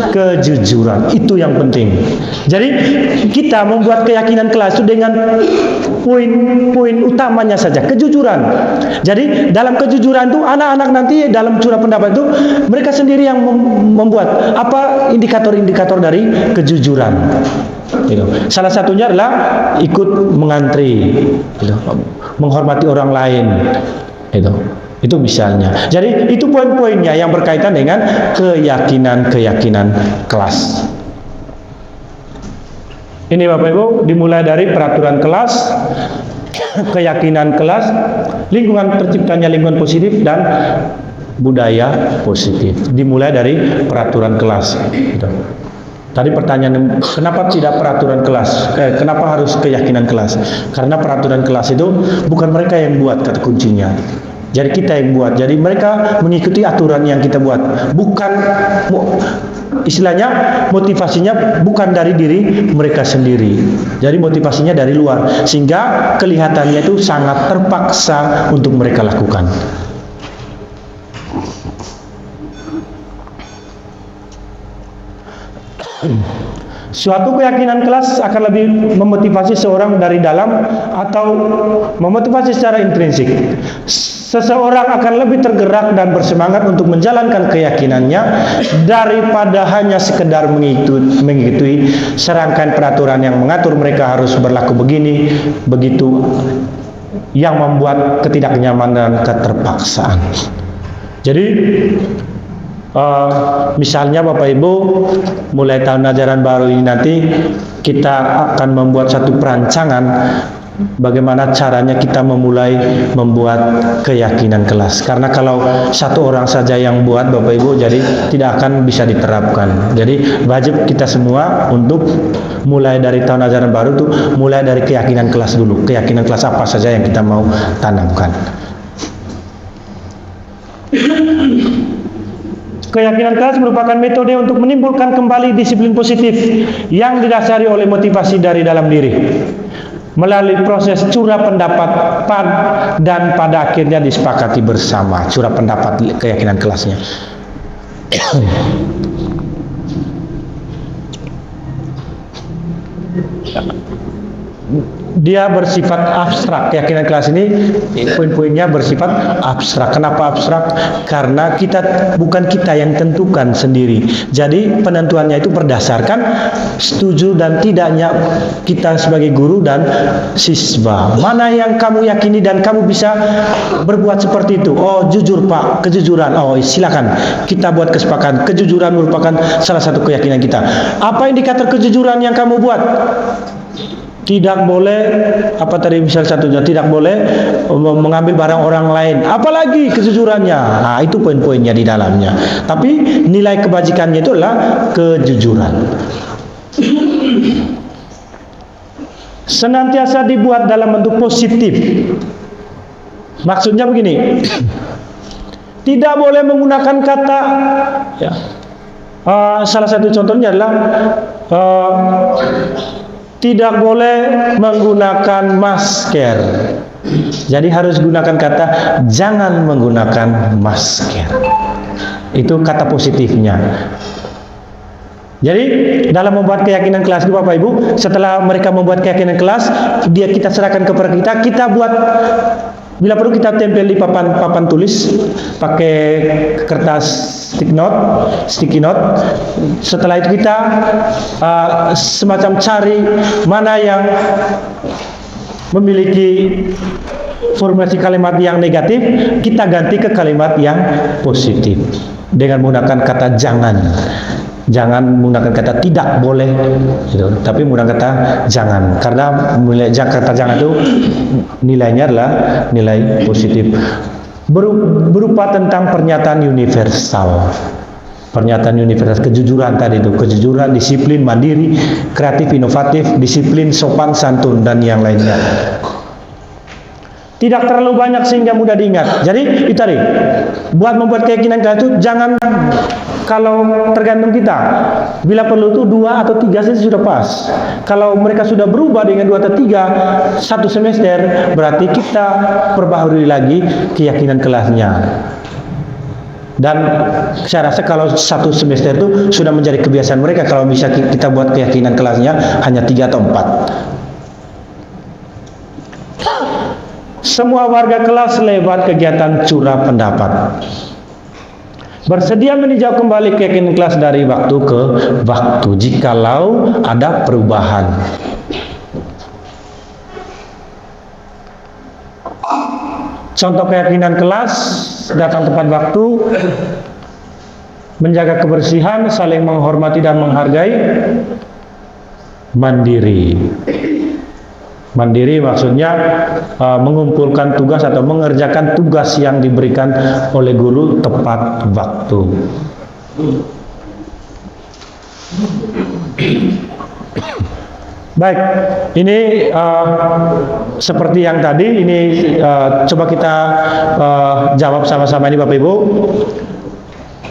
Kejujuran. Itu yang penting. Jadi kita membuat keyakinan kelas itu dengan poin-poin utamanya saja, kejujuran. Jadi dalam kejujuran itu anak-anak nanti dalam curah pendapat itu mereka sendiri yang membuat apa indikator-indikator dari kejujuran. Gitu. Salah satunya adalah ikut mengantri, gitu. Menghormati orang lain, gitu. Itu misalnya. Jadi itu poin-poinnya yang berkaitan dengan keyakinan-keyakinan kelas. Ini Bapak Ibu, dimulai dari peraturan kelas, keyakinan kelas, lingkungan terciptanya lingkungan positif, dan budaya positif. Dimulai dari peraturan kelas. Gitu. Tadi pertanyaan, kenapa tidak peraturan kelas? Kenapa harus keyakinan kelas? Karena peraturan kelas itu bukan mereka yang buat, kata kuncinya. Jadi kita yang buat. Jadi mereka mengikuti aturan yang kita buat. Bukan, istilahnya motivasinya bukan dari diri mereka sendiri. Jadi motivasinya dari luar. Sehingga kelihatannya itu sangat terpaksa untuk mereka lakukan. Suatu keyakinan kelas akan lebih memotivasi seorang dari dalam atau memotivasi secara intrinsik. Seseorang akan lebih tergerak dan bersemangat untuk menjalankan keyakinannya daripada hanya sekedar mengikuti serangkaian peraturan yang mengatur mereka harus berlaku begini, begitu, yang membuat ketidaknyamanan dan keterpaksaan. Jadi misalnya Bapak Ibu, mulai tahun ajaran baru ini nanti kita akan membuat satu perancangan bagaimana caranya kita memulai membuat keyakinan kelas. Karena kalau satu orang saja yang buat Bapak Ibu, jadi tidak akan bisa diterapkan. Jadi wajib kita semua untuk mulai dari tahun ajaran baru itu mulai dari keyakinan kelas dulu. Keyakinan kelas apa saja yang kita mau tanamkan. Keyakinan kelas merupakan metode untuk menimbulkan kembali disiplin positif yang didasari oleh motivasi dari dalam diri melalui proses curah pendapat dan pada akhirnya disepakati bersama curah pendapat keyakinan kelasnya. Dia bersifat abstrak. Keyakinan kelas ini poin-poinnya bersifat abstrak. Kenapa abstrak? Karena bukan kita yang tentukan sendiri. Jadi penentuannya itu berdasarkan setuju dan tidaknya kita sebagai guru dan siswa. Mana yang kamu yakini dan kamu bisa berbuat seperti itu. Oh, jujur Pak, kejujuran. Oh, silakan kita buat kesepakatan. Kejujuran merupakan salah satu keyakinan kita. Apa indikator kejujuran yang kamu buat? tidak boleh apa tadi misal satunya, tidak boleh mengambil barang orang lain, apalagi kejujurannya. Nah, itu poin-poinnya di dalamnya. Tapi nilai kebajikannya itu adalah kejujuran. Senantiasa dibuat dalam bentuk positif. Maksudnya begini, tidak boleh menggunakan kata ya. Salah satu contohnya adalah tidak boleh menggunakan masker. Jadi harus gunakan kata jangan menggunakan masker. Itu kata positifnya. Jadi dalam membuat keyakinan kelas itu Bapak Ibu, setelah mereka membuat keyakinan kelas, kita serahkan kepada kita buat, bila perlu kita tempel di papan tulis pakai kertas sticky note. Setelah itu kita semacam cari mana yang memiliki formasi kalimat yang negatif, kita ganti ke kalimat yang positif dengan menggunakan kata jangan. Jangan menggunakan kata tidak boleh, gitu. Tapi menggunakan kata jangan, karena kata jangan itu nilainya adalah nilai positif. Berupa tentang pernyataan universal. Pernyataan universal, kejujuran tadi itu, kejujuran, disiplin, mandiri, kreatif, inovatif, disiplin, sopan, santun, dan yang lainnya. Tidak terlalu banyak sehingga mudah diingat. Jadi itu tadi, buat membuat keyakinan kita itu jangan, kalau tergantung kita, bila perlu itu 2 atau 3 sih sudah pas. Kalau mereka sudah berubah dengan 2 atau 3 satu semester, berarti kita perbaharui lagi keyakinan kelasnya. Dan saya rasa kalau satu semester itu sudah menjadi kebiasaan mereka, kalau bisa kita buat keyakinan kelasnya hanya 3 atau 4. Semua warga kelas lewat kegiatan curah pendapat. Bersedia meninjau kembali keyakinan kelas dari waktu ke waktu jikalau ada perubahan. Contoh keyakinan kelas: datang tepat waktu, menjaga kebersihan, saling menghormati dan menghargai, mandiri. Mandiri maksudnya mengumpulkan tugas atau mengerjakan tugas yang diberikan oleh guru tepat waktu. Baik, ini seperti yang tadi, ini coba kita jawab sama-sama ini Bapak Ibu,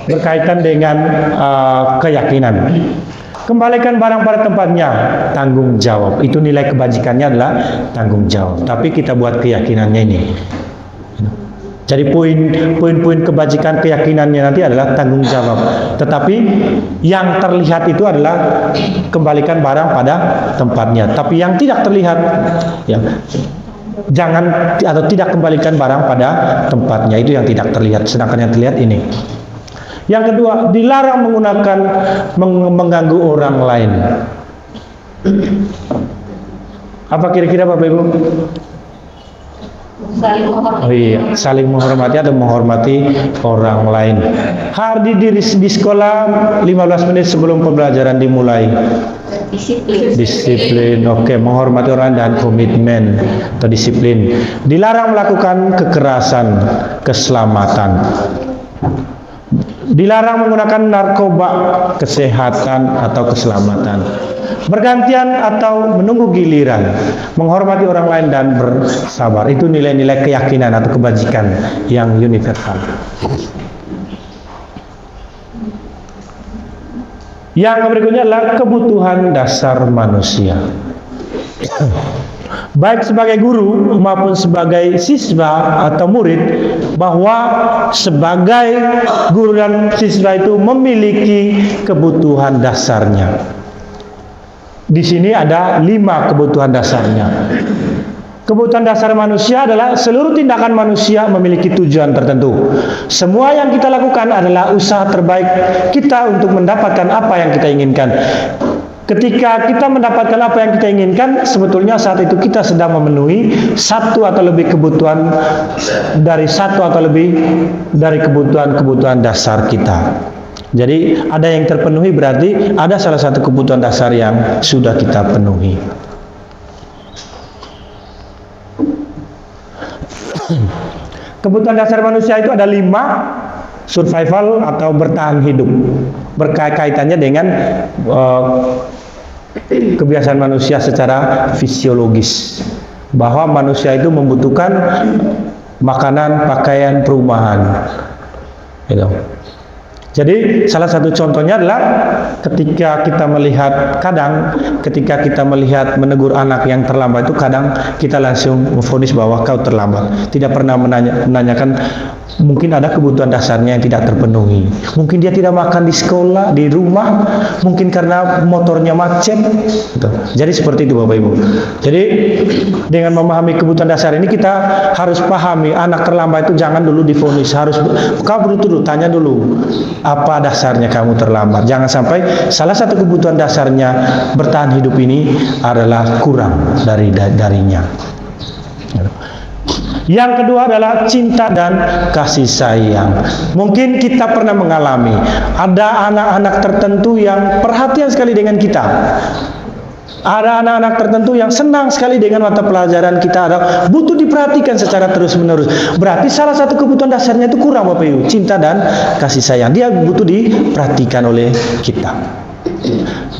berkaitan dengan keyakinan. Kembalikan barang pada tempatnya, tanggung jawab. Itu nilai kebajikannya adalah tanggung jawab. Tapi kita buat keyakinannya ini. Jadi poin-poin kebajikan keyakinannya nanti adalah tanggung jawab. Tetapi yang terlihat itu adalah kembalikan barang pada tempatnya. Tapi yang tidak terlihat, ya, jangan atau tidak kembalikan barang pada tempatnya. Itu yang tidak terlihat. Sedangkan yang terlihat ini. Yang kedua, dilarang menggunakan mengganggu orang lain. Apa kira-kira Bapak Ibu? Oh iya, saling menghormati atau menghormati orang lain. Hadir di sekolah 15 menit sebelum pembelajaran dimulai. Disiplin, oke, menghormati orang dan komitmen atau disiplin. Dilarang melakukan kekerasan, keselamatan. Dilarang menggunakan narkoba, kesehatan atau keselamatan. Bergantian atau menunggu giliran, menghormati orang lain dan bersabar. Itu nilai-nilai keyakinan atau kebajikan yang universal. Yang berikutnya adalah kebutuhan dasar manusia. Baik sebagai guru maupun sebagai siswa atau murid, bahwa sebagai guru dan siswa itu memiliki kebutuhan dasarnya. Di sini ada 5 kebutuhan dasarnya. Kebutuhan dasar manusia adalah seluruh tindakan manusia memiliki tujuan tertentu. Semua yang kita lakukan adalah usaha terbaik kita untuk mendapatkan apa yang kita inginkan. Ketika kita mendapatkan apa yang kita inginkan, sebetulnya saat itu kita sedang memenuhi satu atau lebih kebutuhan dari kebutuhan dasar kita. Jadi ada yang terpenuhi, berarti ada salah satu kebutuhan dasar yang sudah kita penuhi. Kebutuhan dasar manusia itu ada 5, survival atau bertahan hidup. Berkaitannya dengan kebiasaan manusia secara fisiologis. Bahwa manusia itu membutuhkan makanan, pakaian, perumahan. Gitu. Jadi salah satu contohnya adalah ketika kita melihat ketika kita melihat menegur anak yang terlambat itu kadang kita langsung memvonis bahwa kau terlambat. Tidak pernah menanyakan mungkin ada kebutuhan dasarnya yang tidak terpenuhi. Mungkin dia tidak makan di sekolah, di rumah, mungkin karena motornya macet. Gitu. Jadi seperti itu Bapak Ibu. Jadi dengan memahami kebutuhan dasar ini kita harus pahami anak terlambat itu jangan dulu divonis, kau dulu tanya dulu apa dasarnya kamu terlambat. Jangan sampai salah satu kebutuhan dasarnya bertahan hidup ini adalah kurang darinya. Yang kedua adalah cinta dan kasih sayang. Mungkin kita pernah mengalami ada anak-anak tertentu yang perhatian sekali dengan kita. Ada anak-anak tertentu yang senang sekali dengan mata pelajaran kita, butuh diperhatikan secara terus-menerus. Berarti salah satu kebutuhan dasarnya itu kurang Bapak Ibu, cinta dan kasih sayang. Dia butuh diperhatikan oleh kita.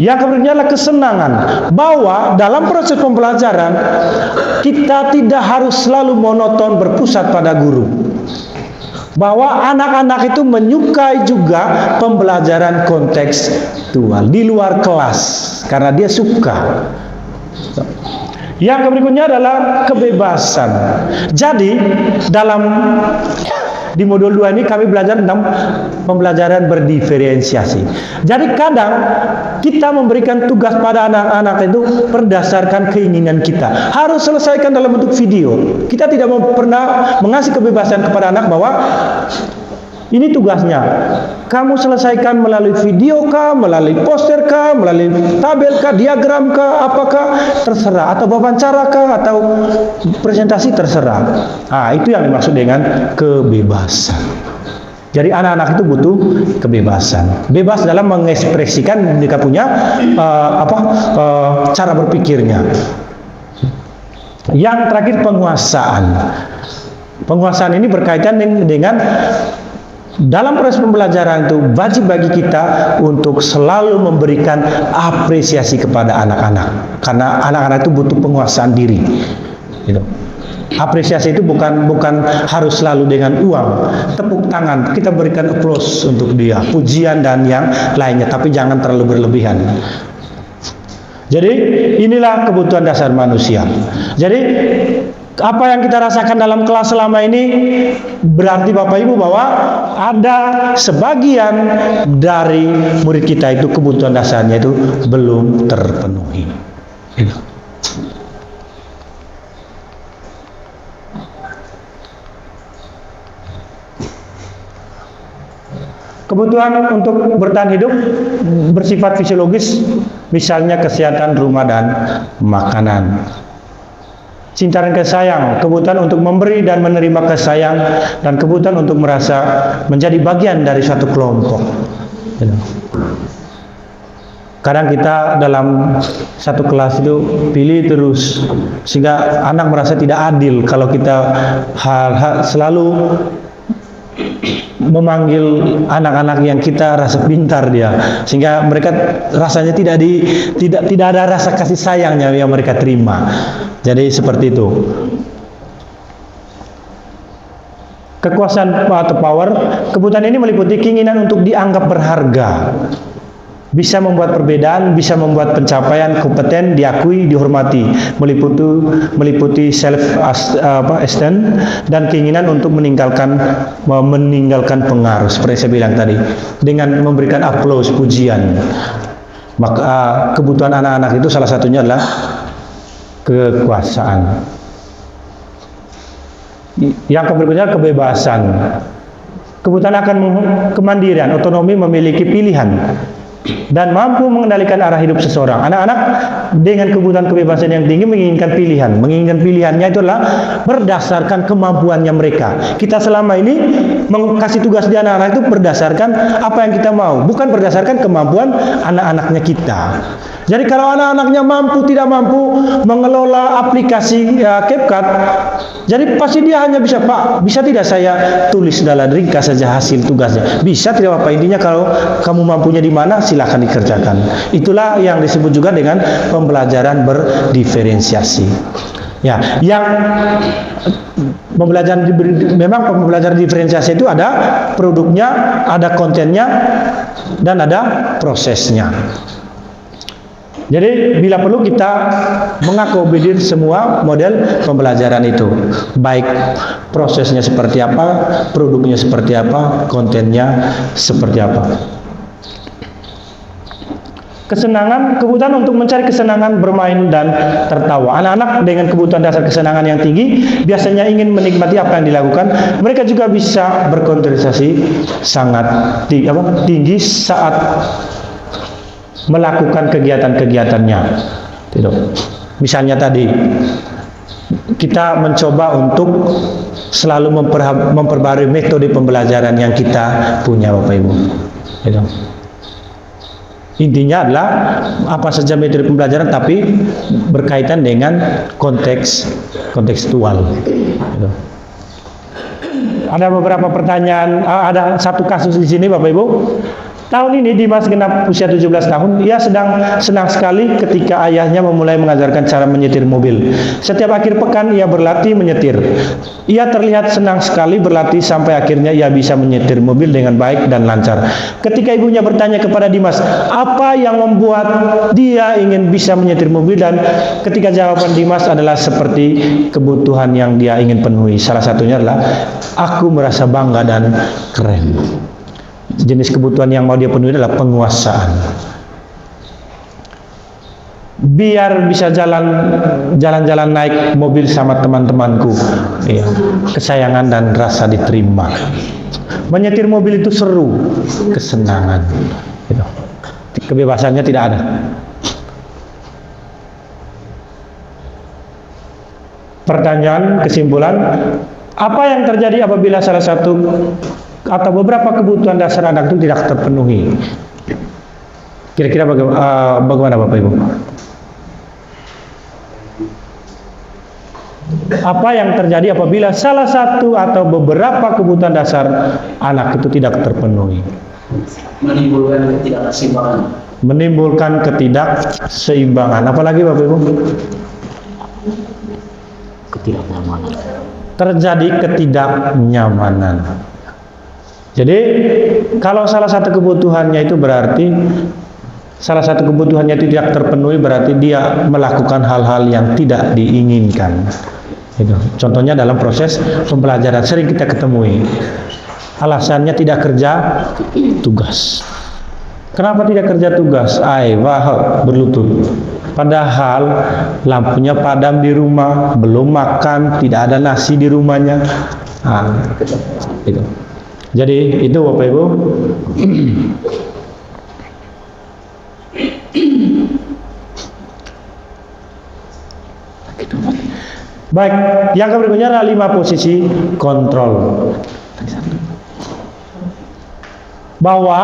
Yang keberikutnya adalah kesenangan, bahwa dalam proses pembelajaran kita tidak harus selalu monoton berpusat pada guru. Bahwa anak-anak itu menyukai juga pembelajaran kontekstual di luar kelas karena dia suka. Yang berikutnya adalah kebebasan. Jadi di modul 2 ini kami belajar tentang pembelajaran berdiferensiasi. Jadi kadang kita memberikan tugas pada anak-anak itu berdasarkan keinginan kita. Harus selesaikan dalam bentuk video. Kita tidak pernah mengasih kebebasan kepada anak bahwa ini tugasnya. Kamu selesaikan melalui video kah, melalui poster kah, melalui tabel kah, diagram kah, apakah terserah, atau wawancara kah, atau presentasi terserah. Nah, itu yang dimaksud dengan kebebasan. Jadi anak-anak itu butuh kebebasan. Bebas dalam mengekspresikan mereka punya cara berpikirnya. Yang terakhir penguasaan. Penguasaan ini berkaitan dengan dalam proses pembelajaran itu wajib bagi kita untuk selalu memberikan apresiasi kepada anak-anak, karena anak-anak itu butuh penguasaan diri. Gitu. Apresiasi itu bukan harus selalu dengan uang, tepuk tangan, kita berikan applause untuk dia, pujian dan yang lainnya, tapi jangan terlalu berlebihan. Jadi inilah kebutuhan dasar manusia. Jadi apa yang kita rasakan dalam kelas selama ini berarti Bapak Ibu bahwa ada sebagian dari murid kita itu kebutuhan dasarnya itu belum terpenuhi. Kebutuhan untuk bertahan hidup bersifat fisiologis, misalnya kesehatan rumah dan makanan. Cinta dan kasih sayang, kebutuhan untuk memberi dan menerima kasih sayang, dan kebutuhan untuk merasa menjadi bagian dari suatu kelompok. Kadang kita dalam satu kelas itu pilih terus, sehingga anak merasa tidak adil kalau kita selalu memanggil anak-anak yang kita rasa pintar dia, sehingga mereka rasanya tidak ada rasa kasih sayangnya yang mereka terima. Jadi seperti itu. Kekuasaan atau power, kebutuhan ini meliputi keinginan untuk dianggap berharga, bisa membuat perbedaan, bisa membuat pencapaian kompeten diakui, dihormati, meliputi self esteem dan keinginan untuk meninggalkan pengaruh, seperti saya bilang tadi, dengan memberikan aplaus, pujian. Maka kebutuhan anak-anak itu salah satunya adalah kekuasaan. Yang berikutnya kebebasan. Kebutuhan akan kemandirian, otonomi, memiliki pilihan. dan mampu mengendalikan arah hidup seseorang. Anak-anak dengan kebutuhan kebebasan yang tinggi menginginkan pilihan. Menginginkan pilihannya itu adalah berdasarkan kemampuannya mereka. Kita selama ini kasih tugas di anak-anak itu berdasarkan apa yang kita mau, bukan berdasarkan kemampuan anak-anaknya kita. Jadi kalau anak-anaknya mampu tidak mampu mengelola aplikasi CapCut, jadi pasti dia hanya bisa, Pak, bisa tidak saya tulis dalam ringkas saja hasil tugasnya? Bisa, tidak apa-apa. Intinya kalau kamu mampunya di mana, silakan dikerjakan. Itulah yang disebut juga dengan pembelajaran berdiferensiasi. Ya, yang memang pembelajaran diferensiasi itu ada produknya, ada kontennya, dan ada prosesnya. Jadi bila perlu kita mengakomodir semua model pembelajaran itu, baik prosesnya seperti apa, produknya seperti apa, kontennya seperti apa. Kesenangan, kebutuhan untuk mencari kesenangan bermain dan tertawa. Anak-anak dengan kebutuhan dasar kesenangan yang tinggi biasanya ingin menikmati apa yang dilakukan. Mereka juga bisa berkonsentrasi sangat tinggi saat melakukan kegiatan-kegiatannya. Misalnya tadi kita mencoba untuk selalu memperbarui metode pembelajaran yang kita punya, Bapak Ibu. Intinya adalah apa saja metode pembelajaran tapi berkaitan dengan kontekstual. Ada beberapa pertanyaan, ada satu kasus di sini, Bapak Ibu. Tahun ini Dimas genap usia 17 tahun. Ia senang sekali ketika ayahnya memulai mengajarkan cara menyetir mobil. Setiap akhir pekan ia berlatih menyetir. Ia terlihat senang sekali berlatih sampai akhirnya ia bisa menyetir mobil dengan baik dan lancar. Ketika ibunya bertanya kepada Dimas, apa yang membuat dia ingin bisa menyetir mobil, dan ketika jawaban Dimas adalah seperti kebutuhan yang dia ingin penuhi. Salah satunya adalah, aku merasa bangga dan keren. Jenis kebutuhan yang mau dia penuhi adalah penguasaan. Biar bisa jalan-jalan naik mobil sama teman-temanku, ya, kesayangan dan rasa diterima. Menyetir mobil itu seru, kesenangan. Gitu. Kebebasannya tidak ada. Pertanyaan kesimpulan, apa yang terjadi apabila salah satu atau beberapa kebutuhan dasar anak itu tidak terpenuhi? Kira-kira bagaimana Bapak Ibu? Apa yang terjadi apabila salah satu atau beberapa kebutuhan dasar anak itu tidak terpenuhi? Menimbulkan ketidakseimbangan. Menimbulkan ketidakseimbangan. Apalagi Bapak Ibu? Ketidaknyamanan. Terjadi ketidaknyamanan. Jadi kalau salah satu kebutuhannya itu berarti tidak terpenuhi, berarti dia melakukan hal-hal yang tidak diinginkan. Gitu. Contohnya dalam proses pembelajaran sering kita ketemui. Alasannya tidak kerja tugas. Kenapa tidak kerja tugas? Berlutut. Padahal lampunya padam di rumah, belum makan, tidak ada nasi di rumahnya. Gitu. Jadi itu Bapak Ibu. Baik, yang berikutnya adalah 5 posisi kontrol. Bahwa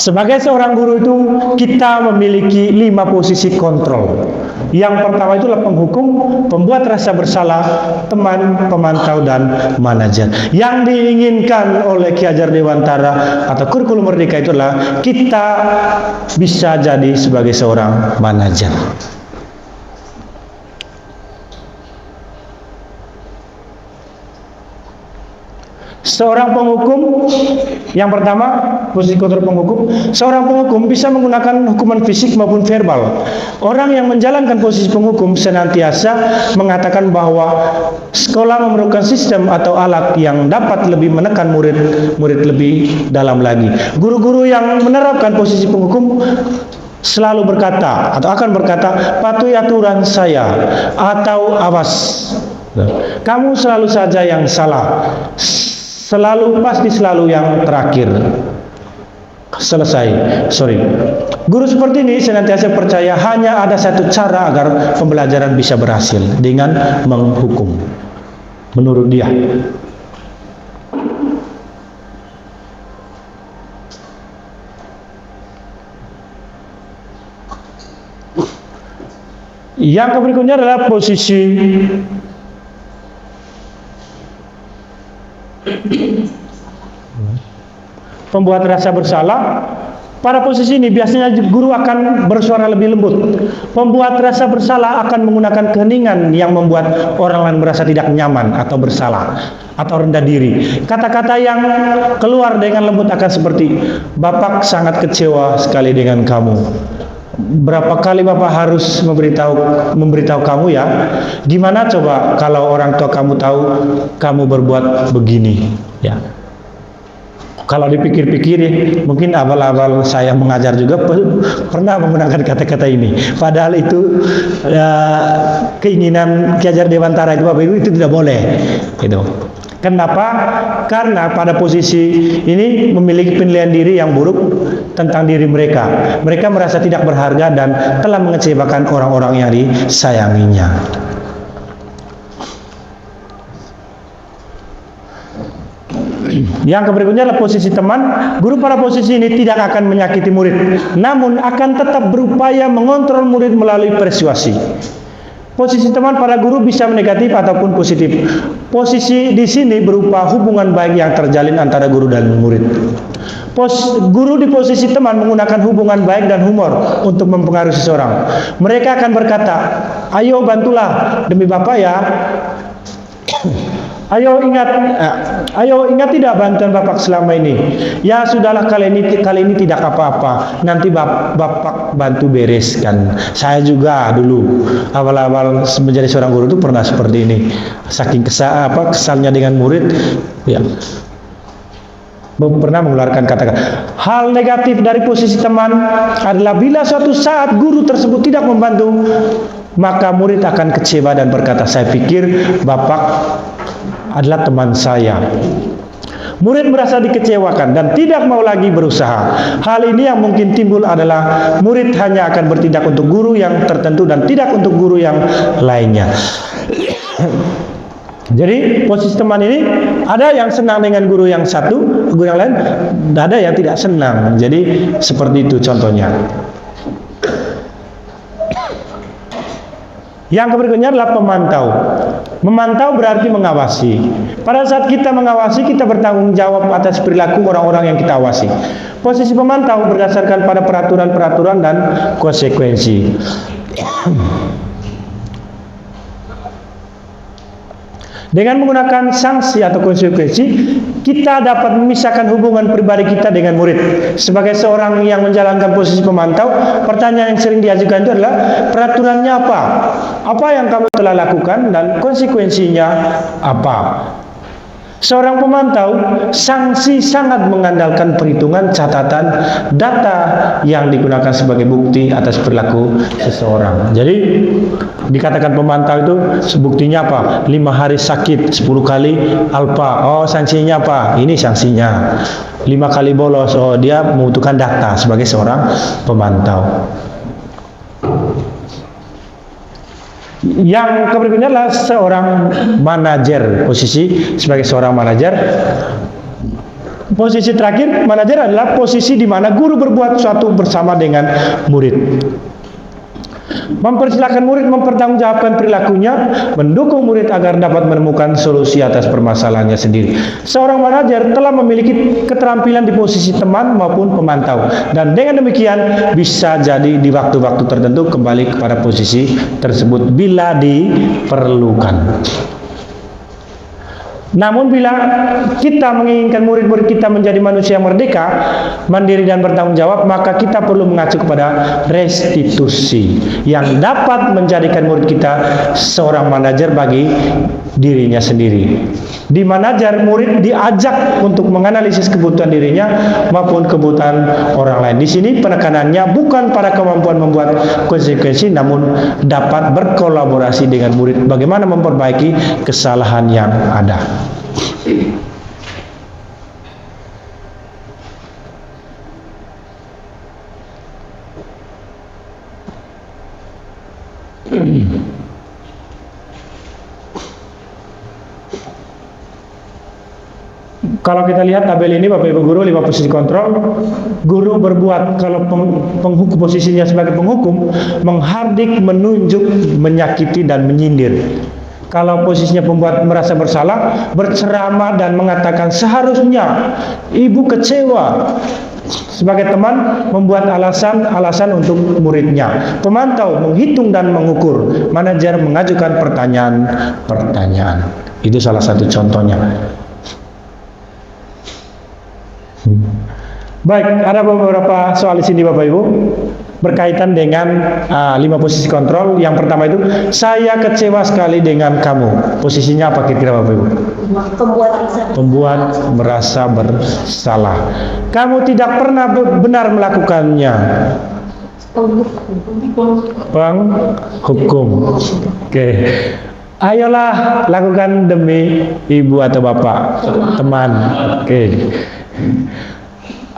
sebagai seorang guru itu kita memiliki 5 posisi kontrol. Yang pertama itulah penghukum, pembuat rasa bersalah, teman, pemantau, dan manajer. Yang diinginkan oleh Ki Hajar Dewantara atau kurikulum Merdeka itulah kita bisa jadi sebagai seorang manajer. Seorang penghukum, yang pertama posisi kontrol penghukum, seorang penghukum bisa menggunakan hukuman fisik maupun verbal. Orang yang menjalankan posisi penghukum senantiasa mengatakan bahwa sekolah memerlukan sistem atau alat yang dapat lebih menekan murid lebih dalam lagi. Guru-guru yang menerapkan posisi penghukum selalu berkata atau akan berkata, patuhi aturan saya, atau awas, kamu selalu saja yang salah, selalu pasti selalu yang terakhir. selesai. Guru seperti ini senantiasa percaya hanya ada satu cara agar pembelajaran bisa berhasil, dengan menghukum. Menurut dia. Yang berikutnya adalah posisi pembuat rasa bersalah. Pada posisi ini biasanya guru akan bersuara lebih lembut. Pembuat rasa bersalah akan menggunakan keheningan yang membuat orang lain merasa tidak nyaman atau bersalah atau rendah diri. Kata-kata yang keluar dengan lembut akan seperti, "Bapak sangat kecewa sekali dengan kamu. Berapa kali Bapak harus memberitahu kamu ya? Gimana coba kalau orang tua kamu tahu kamu berbuat begini?" Ya. Kalau dipikir-pikir ya, mungkin awal-awal saya mengajar juga pernah menggunakan kata-kata ini. Padahal itu keinginan Ki Hajar Dewantara itu Bapak Ibu itu tidak boleh. Gitu. Kenapa? Karena pada posisi ini memiliki penilaian diri yang buruk tentang diri mereka. Mereka merasa tidak berharga dan telah mengecewakan orang-orang yang disayanginya. Yang berikutnya adalah posisi teman. Guru pada posisi ini tidak akan menyakiti murid, namun akan tetap berupaya mengontrol murid melalui persuasi. Posisi teman pada guru bisa negatif ataupun positif. Posisi di sini berupa hubungan baik yang terjalin antara guru dan murid. Guru di posisi teman menggunakan hubungan baik dan humor untuk mempengaruhi seseorang. Mereka akan berkata, "Ayo bantulah demi Bapak ya. Ayo ingat tidak bantuan Bapak selama ini. Ya sudahlah, kali ini tidak apa-apa. Nanti Bapak bantu bereskan." Saya juga dulu awal-awal menjadi seorang guru itu pernah seperti ini. Saking kesalnya dengan murid, ya. Pernah mengeluarkan kata-kata. Hal negatif dari posisi teman adalah bila suatu saat guru tersebut tidak membantu, maka murid akan kecewa dan berkata, "Saya pikir Bapak adalah teman saya." Murid merasa dikecewakan dan tidak mau lagi berusaha. Hal ini yang mungkin timbul adalah murid hanya akan bertindak untuk guru yang tertentu dan tidak untuk guru yang lainnya. Jadi posisi teman ini ada yang senang dengan guru yang satu, guru yang lain ada yang tidak senang. Jadi seperti itu contohnya. Yang berikutnya adalah pemantau. Memantau berarti mengawasi. Pada saat kita mengawasi, kita bertanggung jawab atas perilaku orang-orang yang kita awasi. Posisi pemantau berdasarkan pada peraturan-peraturan dan konsekuensi. Dengan menggunakan sanksi atau konsekuensi, kita dapat memisahkan hubungan pribadi kita dengan murid. Sebagai seorang yang menjalankan posisi pemantau, pertanyaan yang sering diajukan itu adalah, peraturannya apa? Apa yang kamu telah lakukan dan konsekuensinya apa? Seorang pemantau, sanksi sangat mengandalkan perhitungan, catatan, data yang digunakan sebagai bukti atas perilaku seseorang. Jadi dikatakan pemantau itu sebuktinya apa? 5 hari sakit, 10 kali alpa. Oh, sanksinya apa? Ini sanksinya. 5 kali bolos. Oh, dia membutuhkan data sebagai seorang pemantau. Yang berikutnya adalah seorang manajer. Posisi sebagai seorang manajer. Posisi terakhir, manajer adalah posisi di mana guru berbuat sesuatu bersama dengan murid. Mempersilahkan murid mempertanggungjawabkan perilakunya, mendukung murid agar dapat menemukan solusi atas permasalahannya sendiri. Seorang manajer telah memiliki keterampilan di posisi teman maupun pemantau, dan dengan demikian bisa jadi di waktu-waktu tertentu kembali kepada posisi tersebut bila diperlukan. Namun bila kita menginginkan murid-murid kita menjadi manusia yang merdeka, mandiri dan bertanggung jawab, maka kita perlu mengacu kepada restitusi yang dapat menjadikan murid kita seorang manajer bagi dirinya sendiri. Di manajer, murid diajak untuk menganalisis kebutuhan dirinya maupun kebutuhan orang lain. Di sini penekanannya bukan pada kemampuan membuat konsekuensi, namun dapat berkolaborasi dengan murid bagaimana memperbaiki kesalahan yang ada. Kalau kita lihat tabel ini Bapak Ibu Guru, 5 posisi kontrol. Guru berbuat kalau penghukum posisinya sebagai penghukum, menghardik, menunjuk, menyakiti dan menyindir. Kalau posisinya pembuat merasa bersalah, berceramah dan mengatakan seharusnya ibu kecewa. Sebagai teman, membuat alasan-alasan untuk muridnya. Pemantau, menghitung dan mengukur. Manajer mengajukan pertanyaan-pertanyaan. Itu salah satu contohnya. Baik, ada beberapa soal di sini Bapak Ibu berkaitan dengan 5 posisi kontrol. Yang pertama itu, saya kecewa sekali dengan kamu. Posisinya apa kira-kira Bapak Ibu? Pembuat merasa bersalah. Kamu tidak pernah benar melakukannya. Penghukum. Oke. Ayolah lakukan demi ibu atau bapak, teman. Oke.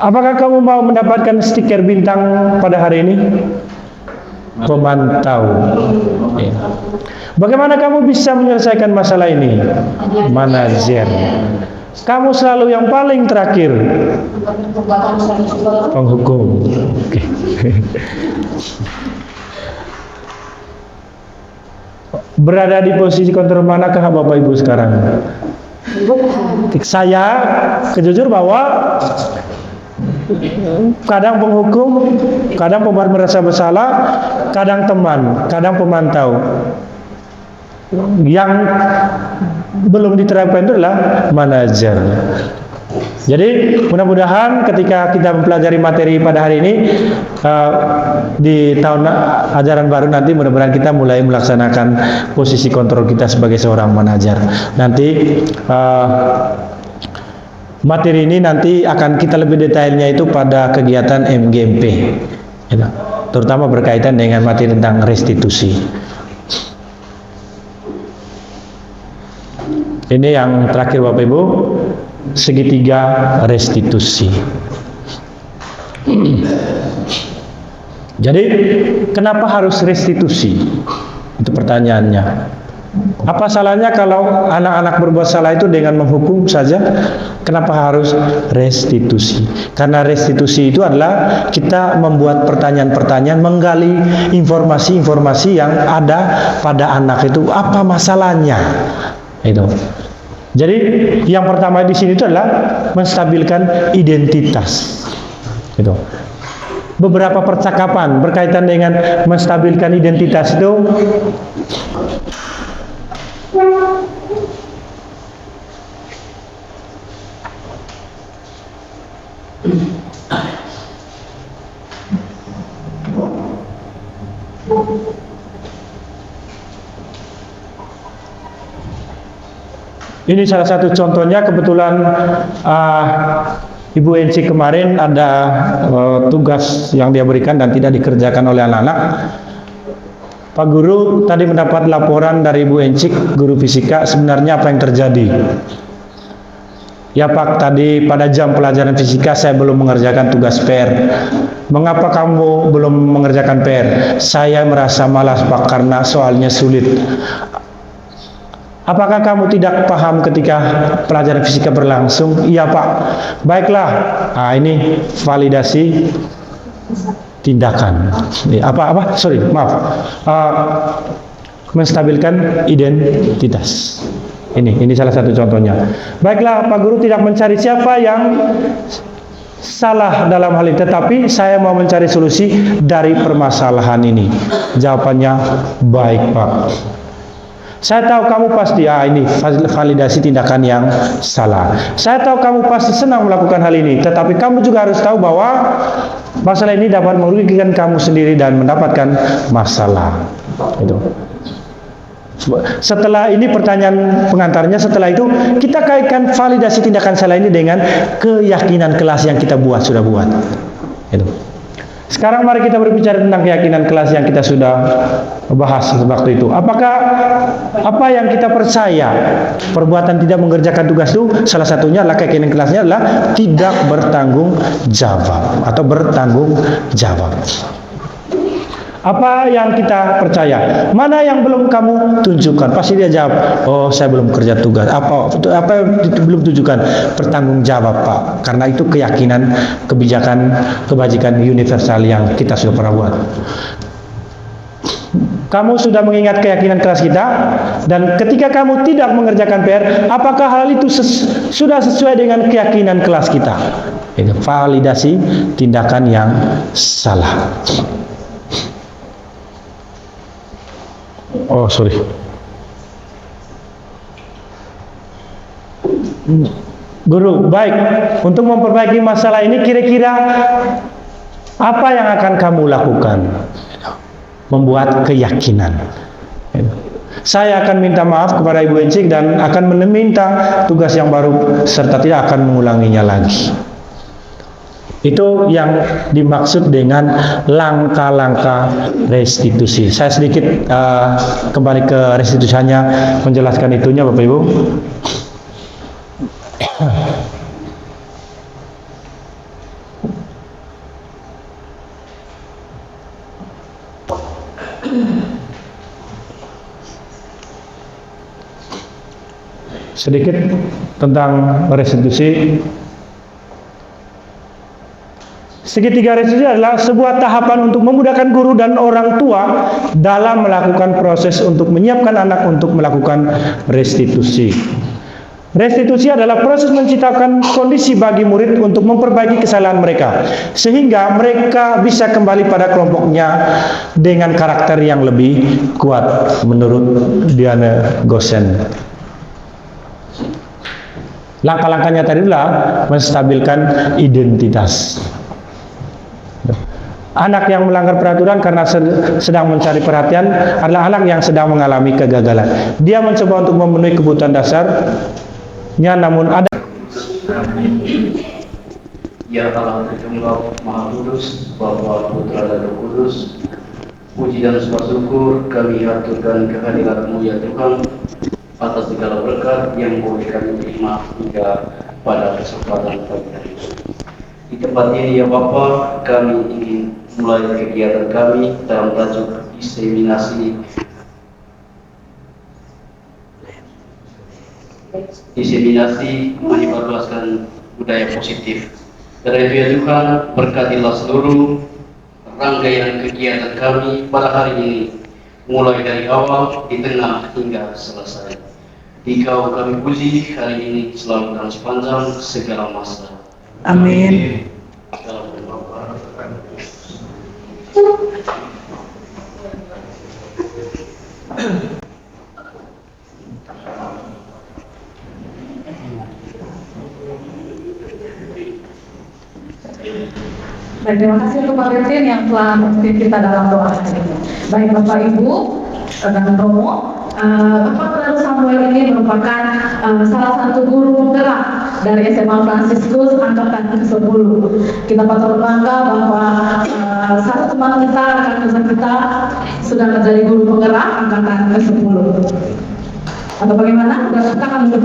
Apakah kamu mau mendapatkan stiker bintang pada hari ini? Pemantau. Ya. Bagaimana kamu bisa menyelesaikan masalah ini? Manajer. Kamu selalu yang paling terakhir. Penghukum. Oke. Berada di posisi kontrol manakah Bapak Ibu sekarang? Saya kejujur bahwa kadang penghukum, kadang pembuat merasa bersalah, kadang teman, kadang pemantau. Yang belum diterapkan itu adalah manajer. Jadi mudah-mudahan ketika kita mempelajari materi pada hari ini, di tahun ajaran baru nanti mudah-mudahan kita mulai melaksanakan posisi kontrol kita sebagai seorang manajer. Nanti materi ini nanti akan kita lebih detailnya itu pada kegiatan MGMP, terutama berkaitan dengan materi tentang restitusi. Ini yang terakhir Bapak Ibu, segitiga restitusi. Jadi kenapa harus restitusi? Itu pertanyaannya. Apa salahnya kalau anak-anak berbuat salah itu dengan menghukum saja? Kenapa harus restitusi? Karena restitusi itu adalah kita membuat pertanyaan-pertanyaan, menggali informasi-informasi yang ada pada anak itu, apa masalahnya? Itu. Jadi yang pertama di sini itu adalah menstabilkan identitas. Itu. Beberapa percakapan berkaitan dengan menstabilkan identitas itu ini salah satu contohnya. Kebetulan Ibu Enci kemarin ada tugas yang dia berikan dan tidak dikerjakan oleh anak-anak. Pak Guru tadi mendapat laporan dari Ibu Encik, guru fisika, sebenarnya apa yang terjadi? Ya Pak, tadi pada jam pelajaran fisika saya belum mengerjakan tugas PR. Mengapa kamu belum mengerjakan PR? Saya merasa malas Pak, karena soalnya sulit. Apakah kamu tidak paham ketika pelajaran fisika berlangsung? Iya Pak. Baiklah, nah ini validasi tindakan. Menstabilkan identitas. Ini salah satu contohnya. Baiklah, Pak Guru tidak mencari siapa yang salah dalam hal ini, tetapi saya mau mencari solusi dari permasalahan ini. Jawabannya, baik Pak. Saya tahu kamu pasti, ini validasi tindakan yang salah. Saya tahu kamu pasti senang melakukan hal ini, tetapi kamu juga harus tahu bahwa masalah ini dapat merugikan kamu sendiri dan mendapatkan masalah. Itu. Setelah ini pertanyaan pengantarnya, setelah itu kita kaitkan validasi tindakan salah ini dengan keyakinan kelas yang kita sudah buat. Itu. Sekarang mari kita berbicara tentang keyakinan kelas yang kita sudah bahas waktu itu. Apakah apa yang kita percaya, perbuatan tidak mengerjakan tugas itu salah satunya adalah keyakinan kelasnya adalah tidak bertanggung jawab atau bertanggung jawab. Apa yang kita percaya? Mana yang belum kamu tunjukkan? Pasti dia jawab, oh saya belum kerja tugas. Apa yang belum tunjukkan? Bertanggung jawab Pak. Karena itu keyakinan, kebijakan, kebajikan universal yang kita sudah pernah buat. Kamu sudah mengingat keyakinan kelas kita, dan ketika kamu tidak mengerjakan PR, apakah hal itu sudah sesuai dengan keyakinan kelas kita? Itu validasi tindakan yang salah. Oh sorry. Guru, baik. Untuk memperbaiki masalah ini, kira-kira apa yang akan kamu lakukan? Membuat keyakinan. Saya akan minta maaf kepada Ibu Encik dan akan meminta tugas yang baru serta tidak akan mengulanginya lagi. Itu yang dimaksud dengan langkah-langkah restitusi. Saya sedikit kembali ke restitusinya, menjelaskan itunya Bapak Ibu. Sedikit tentang restitusi. Segitiga restitusi adalah sebuah tahapan untuk memudahkan guru dan orang tua dalam melakukan proses untuk menyiapkan anak untuk melakukan restitusi. Restitusi adalah proses menciptakan kondisi bagi murid untuk memperbaiki kesalahan mereka, sehingga mereka bisa kembali pada kelompoknya dengan karakter yang lebih kuat menurut Diana Gosen. Langkah-langkahnya tadi adalah menstabilkan identitas. Anak yang melanggar peraturan karena sedang mencari perhatian adalah anak yang sedang mengalami kegagalan. Dia mencoba untuk memenuhi kebutuhan dasarnya, namun ada. Ya Allah Tritunggal Maha Kudus, Bapa, Putra dan Roh Kudus, puji dan syukur kami haturkan kehadirat-Mu ya Tuhan, atas segala berkat yang boleh kami terima hingga pada kesempatan pagi hari ini. Di tempat ini ya Bapa, kami ingin mulai kegiatan kami dalam tajuk diseminasi menyebarluaskan budaya positif. Karena itu ya Tuhan, berkatilah seluruh rangkaian kegiatan kami pada hari ini, mulai dari awal, di tengah hingga selesai. Dikau kami puji hari ini selalu dan sepanjang segala masa. Amin. Baik, terima kasih untuk Pak Bertin yang telah memimpin kita dalam doa hari ini. Baik Bapak Ibu dan Romo, Bapak Penaru Samuel ini merupakan salah satu guru penggerak dari SMA Fransiskus angkatan ke-10. Kita patut berbangga bahwa satu teman kita, rekan kita sudah menjadi guru penggerak angkatan ke-10. Atau bagaimana? Sudah suka kan untuk